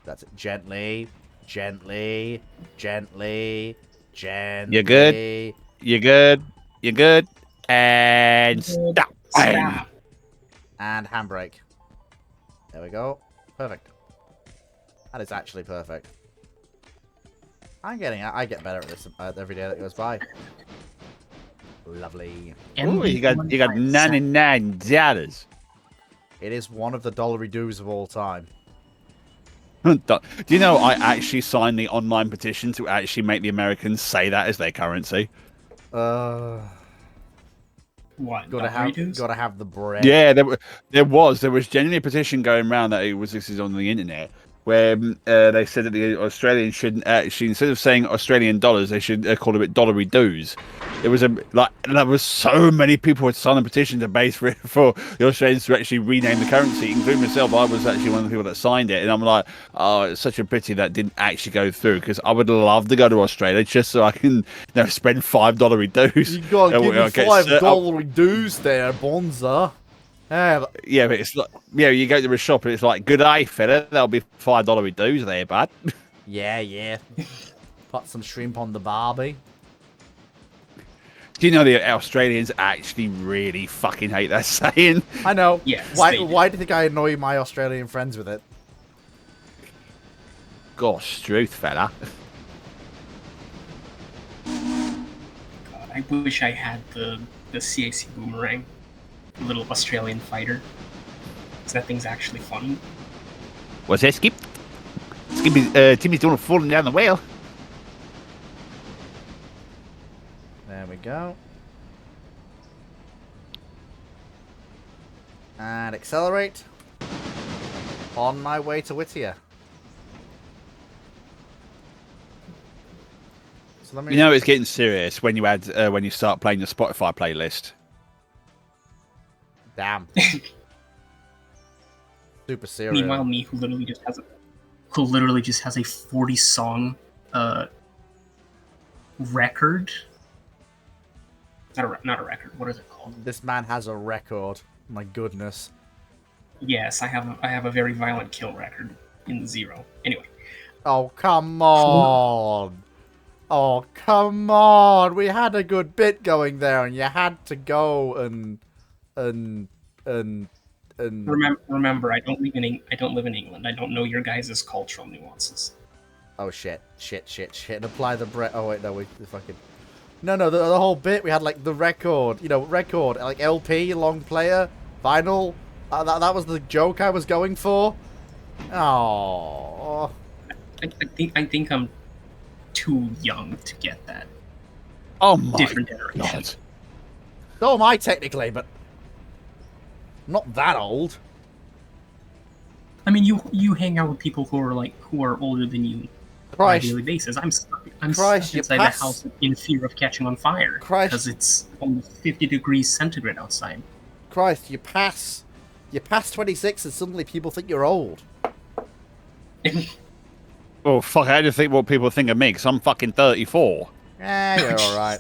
That's it. Gently. Gently. Gently. Gently. You're good. You're good. You're good. And stop. Stop. And handbrake. There we go. Perfect. That is actually perfect. I get better at this every day that goes by. Lovely. Ooh, you got $99. It is one of the dollary doos of all time. Do you know I actually signed the online petition to actually make the Americans say that as their currency? What? Gotta have the bread. Yeah, there was genuinely a petition going around that this is on the internet where they said that the Australians shouldn't actually, instead of saying Australian dollars, they should call it dollary doos. It was there was so many people had signed a petition to base for the Australians to actually rename the currency, including myself. I was actually one of the people that signed it, and I'm like, oh, it's such a pity that didn't actually go through, because I would love to go to Australia just so I can spend $5 dues. You gotta give me $5 dues there, Bonza. Yeah, but it's like, you go to a shop and it's like, good day, fella, that'll be $5 dues there, bud. Yeah. Put some shrimp on the barbie. Do you know the Australians actually really fucking hate that saying? I know. Yes, why do you think I annoy my Australian friends with it? Gosh, truth, fella. God, I wish I had the CAC boomerang. Little Australian fighter. Because that thing's actually funny. What's that, Skip? Timmy's doing falling down the well. There we go. And accelerate. On my way to Whittier. So let me... You know it's getting serious when you start playing the Spotify playlist. Damn. Super serious. Meanwhile, me, who literally just has a 40-song record. Not a record. What is it called? This man has a record. My goodness. Yes, I have a very violent kill record in the zero. Anyway. Oh, come on. Oh, come on. We had a good bit going there, and you had to go and remember, I don't live in England. I don't know your guys' cultural nuances. Oh shit! And apply the bread. Oh wait, no, we fucking. No, the whole bit we had like the record, like LP, long player, vinyl. That was the joke I was going for. Oh. I think I'm too young to get that. Oh my different generation. God. So am I technically, but not that old. I mean, you hang out with people who are older than you on a daily basis. I'm stuck inside the house in fear of catching on fire because it's almost 50 degrees centigrade outside. Christ, you pass 26 and suddenly people think you're old. Oh fuck! I just think what people think of me because I'm fucking 34. You're all right.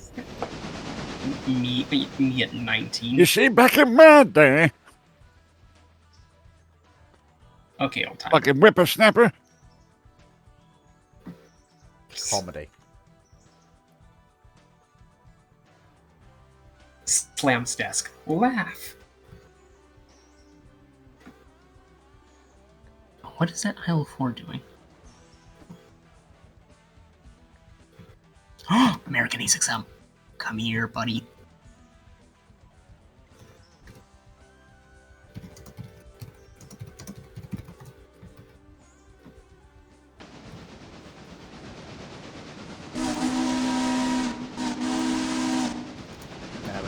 Me at 19. You see, back in my day. Okay, old time. Fucking whippersnapper. Comedy. Slams desk. Laugh. What is that Isle of 4 doing? American A6M. Come here, buddy.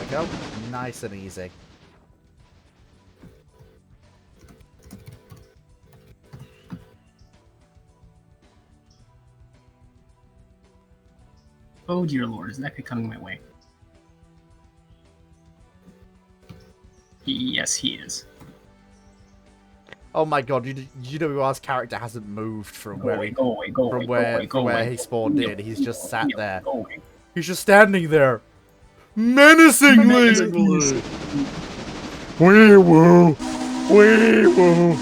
we go. Nice and easy. Oh dear lord, is that guy coming my way? Yes, he is. Oh my god, UWR's character hasn't moved from where he spawned in. He's just sat there. He's just standing there. Menacingly! Wee woo! Wee woo!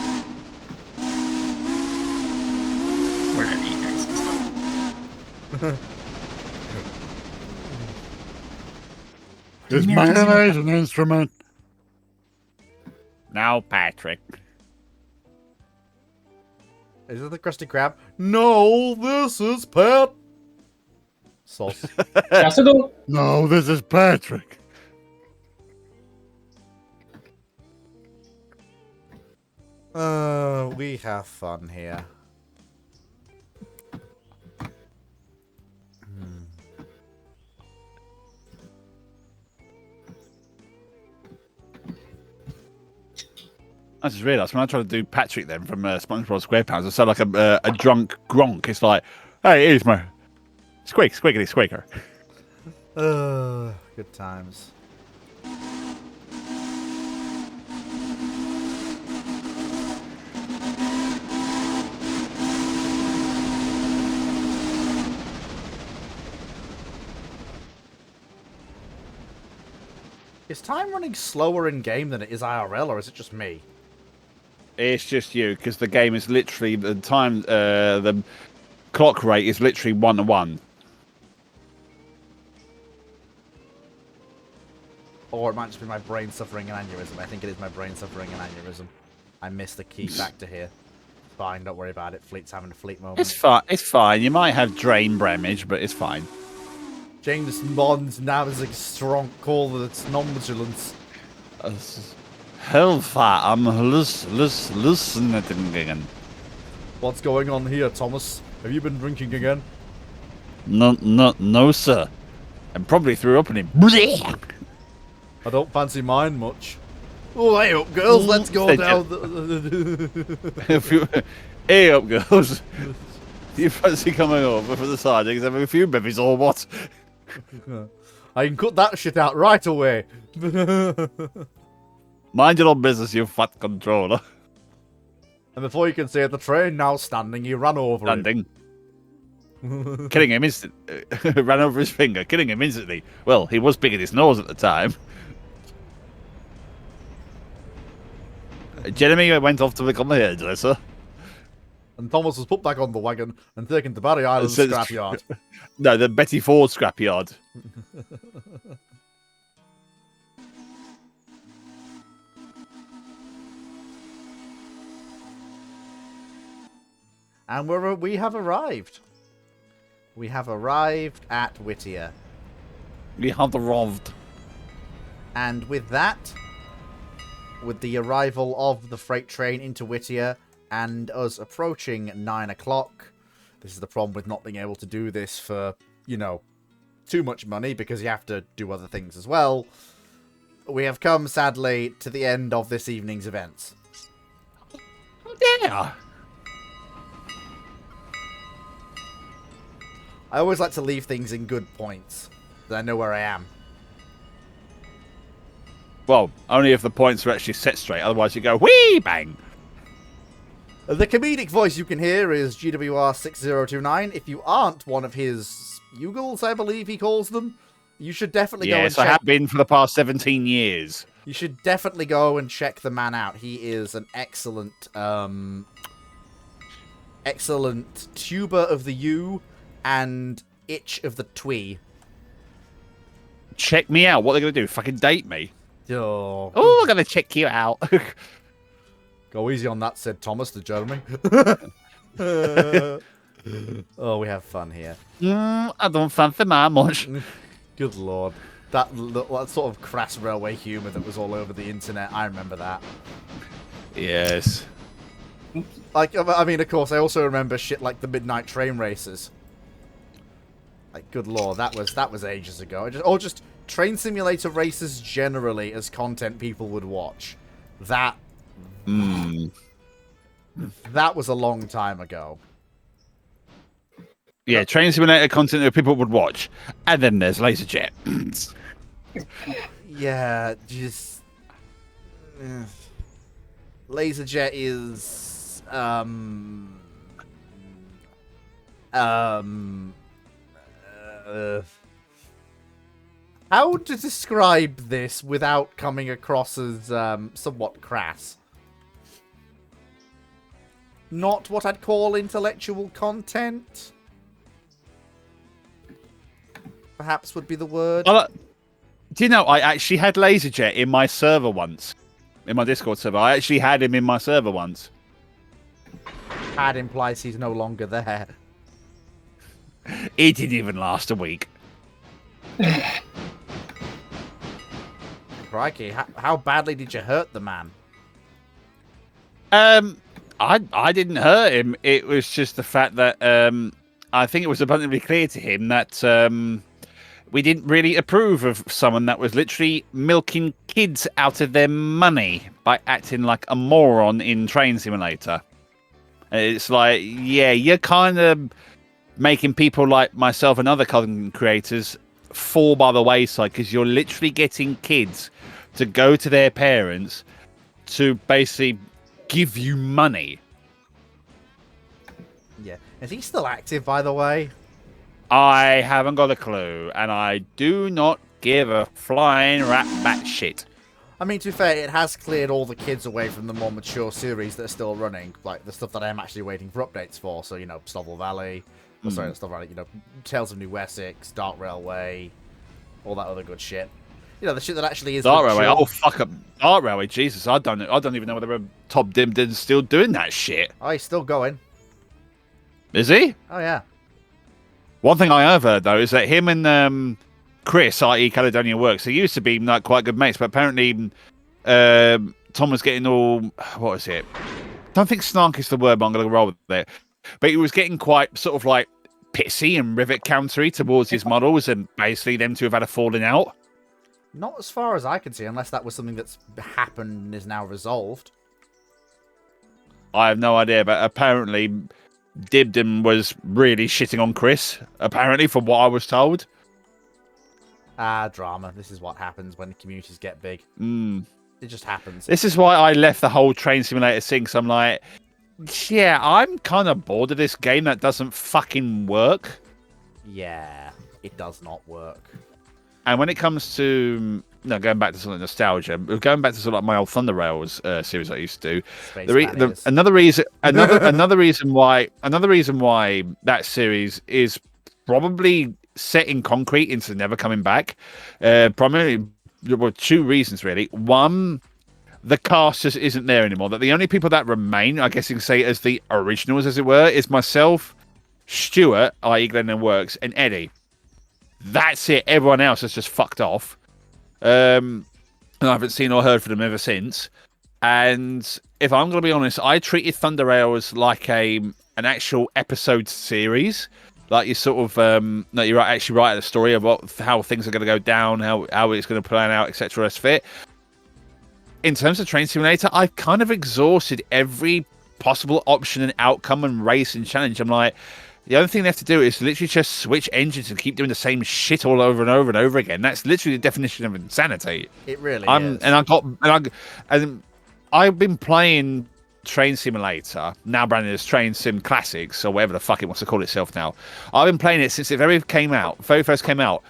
Where did he guys? Is mayonnaise an instrument? Now, Patrick. Is it the Krusty Krab? No, this is Pat. Sauce. No, this is Patrick. We have fun here. I just realised when I try to do Patrick then from SpongeBob SquarePants, I sound like a drunk Gronk. It's like, hey, here's my squiggity squeaker. Good times. Is time running slower in game than it is IRL, or is it just me? It's just you, because the game is literally the time. The clock rate is literally 1 to 1. Or it might just be my brain suffering an aneurysm. I think it is my brain suffering an aneurysm. I missed the key factor here. Fine, don't worry about it. Fleet's having a Fleet moment. It's fine. It's fine. You might have drain damage, but it's fine. James Bond now is a strong call that it's non-vigilance. Hellfire, I'm listening again. What's going on here, Thomas? Have you been drinking again? No, sir. And probably threw up in him. I don't fancy mine much. Oh, hey up, girls, let's go down the... Hey up, girls. Do you fancy coming over for the sardines, having a few bevies or what? I can cut that shit out right away. Mind your own business, you fat controller. And before you can say the train now standing, you ran over him. Killing him instantly. Ran over his finger, killing him instantly. Well, he was picking his nose at the time. Jeremy went off to become a hairdresser. And Thomas was put back on the wagon and taken to Barry Island scrapyard. No, the Betty Ford scrapyard. And we have arrived. We have arrived at Whittier. We have arrived. And with that, with the arrival of the freight train into Whittier and us approaching 9 o'clock, this is the problem with not being able to do this for, you know, too much money because you have to do other things as well. We have come, sadly, to the end of this evening's events. Yeah. I always like to leave things in good points, that I know where I am. Well, only if the points are actually set straight, otherwise you go, whee, bang! The comedic voice you can hear is GWR6029. If you aren't one of his Bugles, I believe he calls them, you should definitely go and check. Yes, I have been for the past 17 years. You should definitely go and check the man out. He is an excellent, excellent tuber of the U and itch of the twee. Check me out. What are they going to do? Fucking date me? Oh, I'm going to check you out. Go easy on that, said Thomas to Jeremy. Oh, we have fun here. I don't fancy my much. Good lord. That sort of crass railway humour that was all over the internet, I remember that. Yes. Like, I mean, of course, I also remember shit like the midnight train races. Like, good lord, that was ages ago. Or just Train Simulator races generally as content people would watch. That was a long time ago. Yeah, Train Simulator content that people would watch. And then there's LaserJet. Yeah, just... LaserJet is... how to describe this without coming across as somewhat crass? Not what I'd call intellectual content. Perhaps would be the word. Do you know, I actually had LaserJet in my server once. In my Discord server. I actually had him in my server once. Had implies he's no longer there. It didn't even last a week. Crikey, how badly did you hurt the man? I didn't hurt him. It was just the fact that I think it was abundantly clear to him that we didn't really approve of someone that was literally milking kids out of their money by acting like a moron in Train Simulator. It's like, yeah, you're kind of making people like myself and other content creators fall by the wayside because you're literally getting kids to go to their parents to basically give you money. Yeah. Is he still active, by the way? I haven't got a clue, and I do not give a flying rat bat shit. I mean, to be fair, it has cleared all the kids away from the more mature series that are still running, like the stuff that I'm actually waiting for updates for. So, you know, Stovall Valley, Stuff like, you know, Tales of New Essex, Dark Railway, all that other good shit. You know, the shit that actually is Dark Railway. Oh fuck up, Dark Railway. Jesus, I don't even know whether Top Dimden's still doing that shit. Oh, he's still going. Is he? Oh yeah. One thing I have heard though is that him and Chris, i.e. Caledonia Works, they used to be like quite good mates, but apparently Tom was getting all, what is it? I don't think snark is the word, but I'm going to roll with it. But he was getting quite sort of like pissy and rivet countery towards his models, and basically them two have had a falling out. Not as far as I can see, unless that was something that's happened and is now resolved. I have no idea, but apparently Dibden was really shitting on Chris, apparently, from what I was told. Drama. This is what happens when communities get big. It just happens. This is why I left the whole Train Simulator thing, so I'm like, yeah, I'm kind of bored of this game that doesn't fucking work. Yeah, it does not work. And when it comes to going back to sort of nostalgia, going back to sort of like my old Thunder Rails series I used to do. Another reason why that series is probably set in concrete into never coming back. Primarily, there were two reasons really. One, the cast just isn't there anymore. That the only people that remain, I guess you can say, as the originals, as it were, is myself, Stuart, i.e. Glenn and Works, and Eddie. That's it. Everyone else has just fucked off. And I haven't seen or heard from them ever since. And if I'm going to be honest, I treated Thunder Rails like an actual episode series. Like you sort of, that you're actually writing a story about how things are going to go down, how it's going to plan out, etc. as fit. In terms of Train Simulator, I've kind of exhausted every possible option and outcome and race and challenge. I'm like, the only thing they have to do is literally just switch engines and keep doing the same shit all over and over and over again. That's literally the definition of insanity. It really is. And I've been playing Train Simulator, now branded as Train Sim Classics, or whatever the fuck it wants to call itself now. I've been playing it since it very first came out,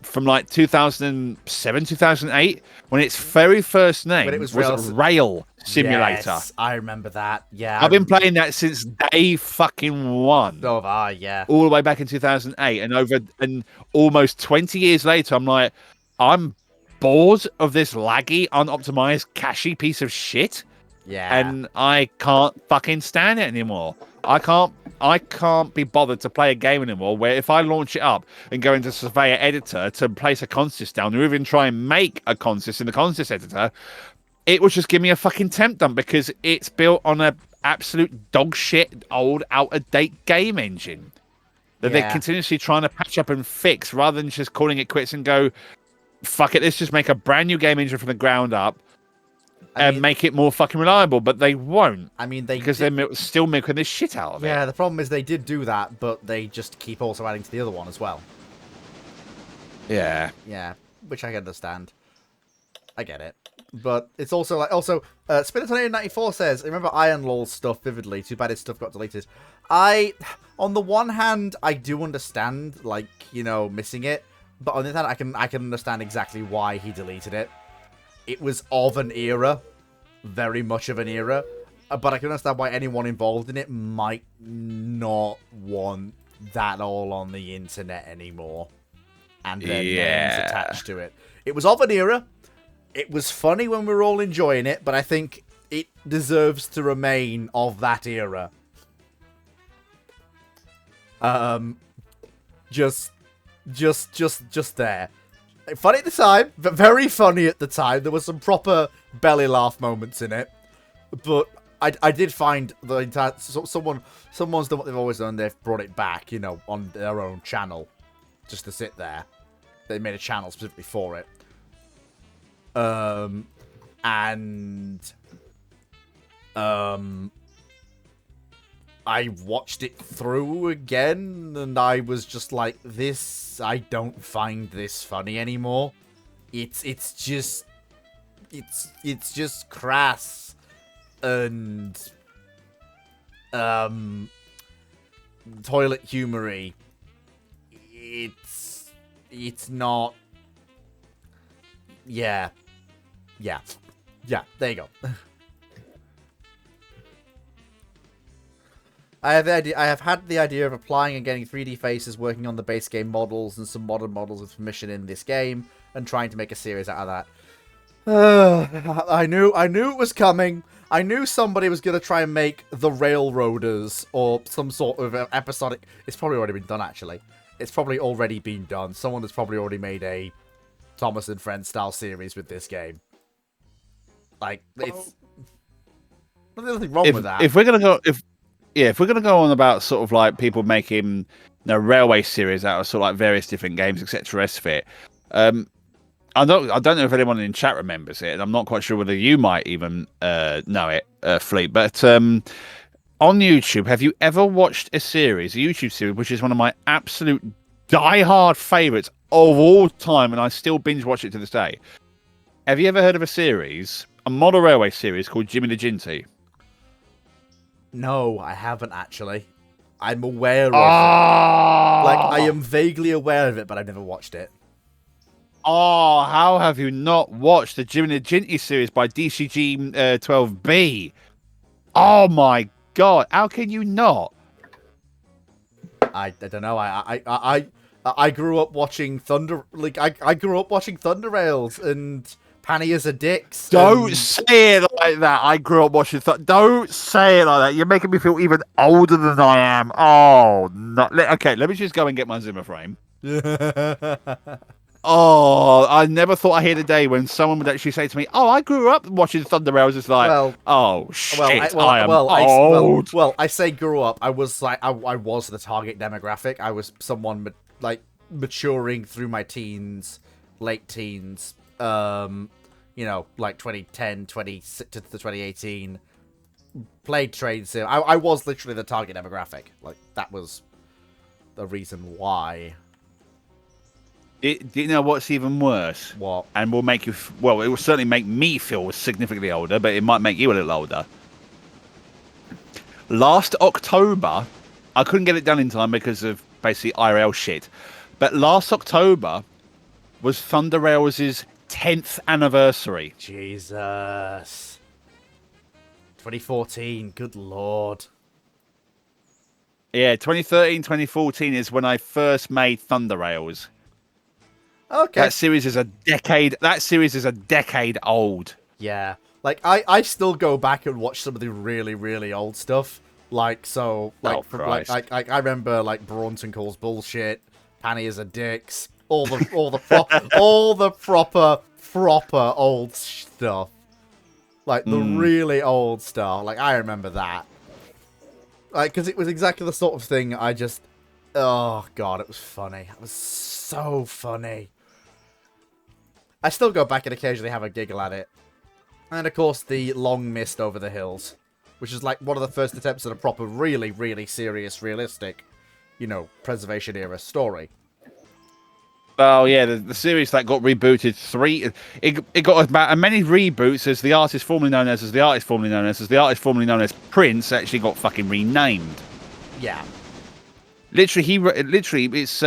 from like 2007, 2008, when its very first name was Rail Simulator. Yes, I remember that. Yeah, I've been playing that since day fucking one. Oh, yeah. All the way back in 2008, and almost 20 years later, I'm like, I'm bored of this laggy, unoptimized, cachy piece of shit. Yeah. And I can't fucking stand it anymore. I can't be bothered to play a game anymore where if I launch it up and go into Surveyor Editor to place a consist down, or even try and make a consist in the consist editor, it will just give me a fucking temp dump because it's built on a absolute dog shit, old, out-of-date game engine that they're continuously trying to patch up and fix rather than just calling it quits and go, fuck it, let's just make a brand new game engine from the ground up and make it more fucking reliable. But they won't. I mean, because they're still milking this shit out of it. Yeah, the problem is they did do that, but they just keep also adding to the other one as well. Yeah. Yeah, which I understand. I get it. But it's also like, Spinner2894 says, I remember Iron Law's stuff vividly. Too bad his stuff got deleted. On the one hand, I do understand, like, you know, missing it. But on the other hand, I can understand exactly why he deleted it. It was of an era. Very much of an era. But I can understand why anyone involved in it might not want that all on the internet anymore. And their names attached to it. It was of an era. It was funny when we were all enjoying it, but I think it deserves to remain of that era. Just there. Funny at the time, but very funny at the time. There were some proper belly laugh moments in it. But I did find the entire... Someone's done what they've always done. They've brought it back, you know, on their own channel. Just to sit there. They made a channel specifically for it. I watched it through again, and I was just like, I don't find this funny anymore. It's just crass and toilet humory. It's not. Yeah, there you go. I have had the idea of applying and getting 3D faces, working on the base game models and some modern models with permission in this game, and trying to make a series out of that. I knew it was coming. I knew somebody was going to try and make The Railroaders or some sort of episodic... It's probably already been done, actually. It's probably already been done. Someone has probably already made a Thomas and Friends style series with this game. Like, it's... There's nothing wrong with that. If we're going to go on about sort of like people making railway series out of sort of like various different games, etc. rest of it, I don't know if anyone in chat remembers it, and I'm not quite sure whether you might even know it, Fleet, but on YouTube, have you ever watched a YouTube series, which is one of my absolute die-hard favourites of all time, and I still binge watch it to this day? Have you ever heard of a model railway series called Jimmy the Ginty? No, I haven't actually. I'm aware of it. Like, I am vaguely aware of it, but I've never watched it. Oh, how have you not watched the Jimmy the Ginty series by DCG 12B? Oh my god, how can you not? I don't know. I grew up watching Thunder. Like, I grew up watching Thunder Rails and Panny as a Dix. Don't say it like that. I grew up watching. Don't say it like that. You're making me feel even older than I am. Oh no. Okay, let me just go and get my Zimmer frame. Oh, I never thought I'd hear the day when someone would actually say to me, "Oh, I grew up watching Thunder Rails." It's like, oh shit, I am old. Well, I say grew up. I was like, I was the target demographic. I was someone like maturing through my teens, late teens. You know, like 2010, 20 to 2018. Played Train Sim. I was literally the target demographic. Like, that was the reason why. Do you know what's even worse? What? And will make you... Well, it will certainly make me feel significantly older, but it might make you a little older. Last October, I couldn't get it done in time because of basically IRL shit. But last October was Thunder Rails' 10th anniversary. Jesus. 2014, good lord. Yeah, 2013, 2014 is when I first made Thunder Rails. Okay. That series is a decade old. Yeah. Like, I still go back and watch some of the really, really old stuff. Like, so, like, I remember, like, Bronson Calls Bullshit, Panny as a Dix, all the proper old stuff. Like, the really old stuff. Like, I remember that. Like, because it was exactly the sort of thing I just... Oh, God, it was funny. It was so funny. I still go back and occasionally have a giggle at it. And, of course, the long mist over the hills, which is like one of the first attempts at a proper, really, really serious, realistic, you know, preservation-era story. Oh, yeah, the series that got rebooted it got about as many reboots as the artist formerly known as the artist formerly known as the artist formerly known as Prince actually got fucking renamed. Yeah. Literally, it's,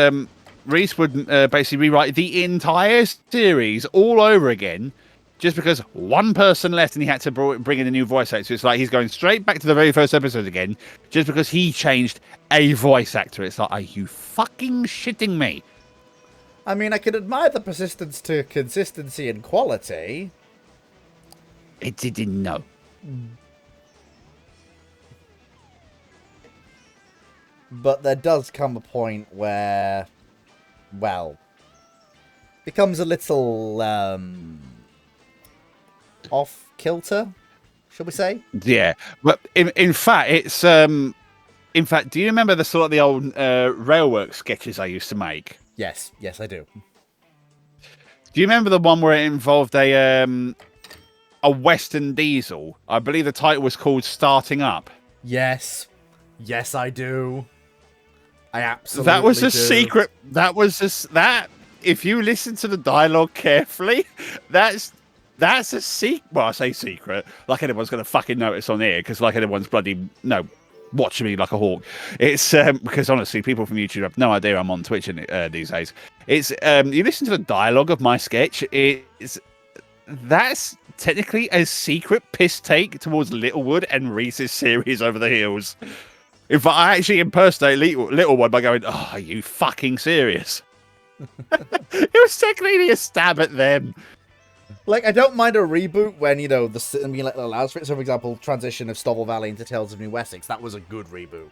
Reese would basically rewrite the entire series all over again just because one person left and he had to bring in a new voice actor. So it's like he's going straight back to the very first episode again just because he changed a voice actor. It's like, are you fucking shitting me? I mean, I can admire the persistence to consistency and quality. It didn't know. But there does come a point where, well, becomes a little off kilter, shall we say? Yeah, but in fact, it's in fact, do you remember the sort of the old Railwork sketches I used to make? Yes, I do. Do you remember the one where it involved a Western diesel? I believe the title was called "Starting Up." Yes, I do. I absolutely. That was a secret. That was that. If you listen to the dialogue carefully, that's a secret. Well, I say secret, like anyone's going to fucking notice on here, because like anyone's bloody watching me like a hawk. It's because honestly, people from YouTube have no idea I'm on Twitch these days. It's you listen to the dialogue of my sketch. That's technically a secret piss take towards Littlewood and Reese's series Over the Hills. In fact, I actually impersonate Littlewood by going, "Oh, are you fucking serious?" It was technically a stab at them. Like, I don't mind a reboot when, you know, the allows for it. So, for example, transition of Stobble Valley into Tales of New Wessex. That was a good reboot.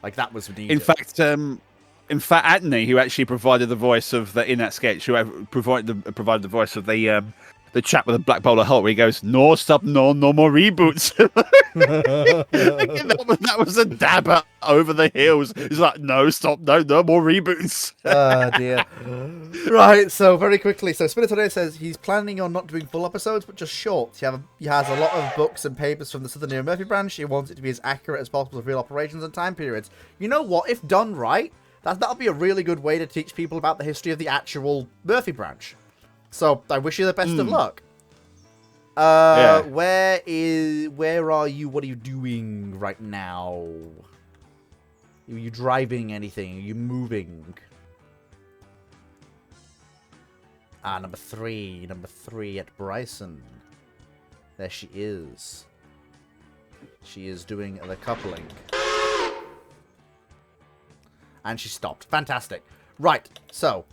Like, that was needed. In fact, Anthony, who actually provided the voice of in that sketch, who provided the voice of the chap with the black bowler hat, where he goes, "No, stop, no more reboots." that was a dabber Over the Hills. He's like, "No, stop, no more reboots." Oh dear. Right, so very quickly, so Spinner today says he's planning on not doing full episodes, but just short. He has a lot of books and papers from the Southern New Murphy branch. He wants it to be as accurate as possible of real operations and time periods. You know what? If done right, that'll be a really good way to teach people about the history of the actual Murphy branch. So, I wish you the best of luck. Yeah. Where are you? What are you doing right now? Are you driving anything? Are you moving? Number three at Bryson. There she is. She is doing the coupling. And she stopped. Fantastic. Right, so,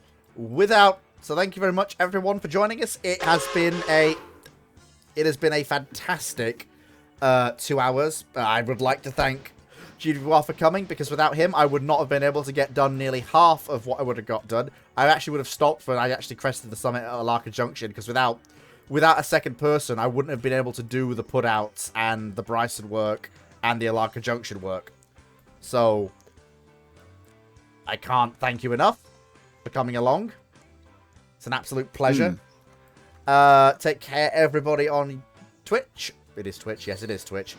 So thank you very much, everyone, for joining us. It has been a fantastic 2 hours. I would like to thank GWR for coming, because without him, I would not have been able to get done nearly half of what I would have got done. I actually would have stopped when I actually crested the summit at Alarka Junction, because without a second person, I wouldn't have been able to do the put-outs and the Bryson work and the Alarka Junction work. So, I can't thank you enough for coming along. It's an absolute pleasure. Take care, everybody, on Twitch. It is Twitch. Yes, it is Twitch.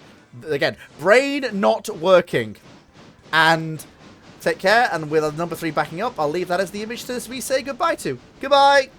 Again, brain not working. And take care. And with number 3 backing up, I'll leave that as the image to we say goodbye to. Goodbye!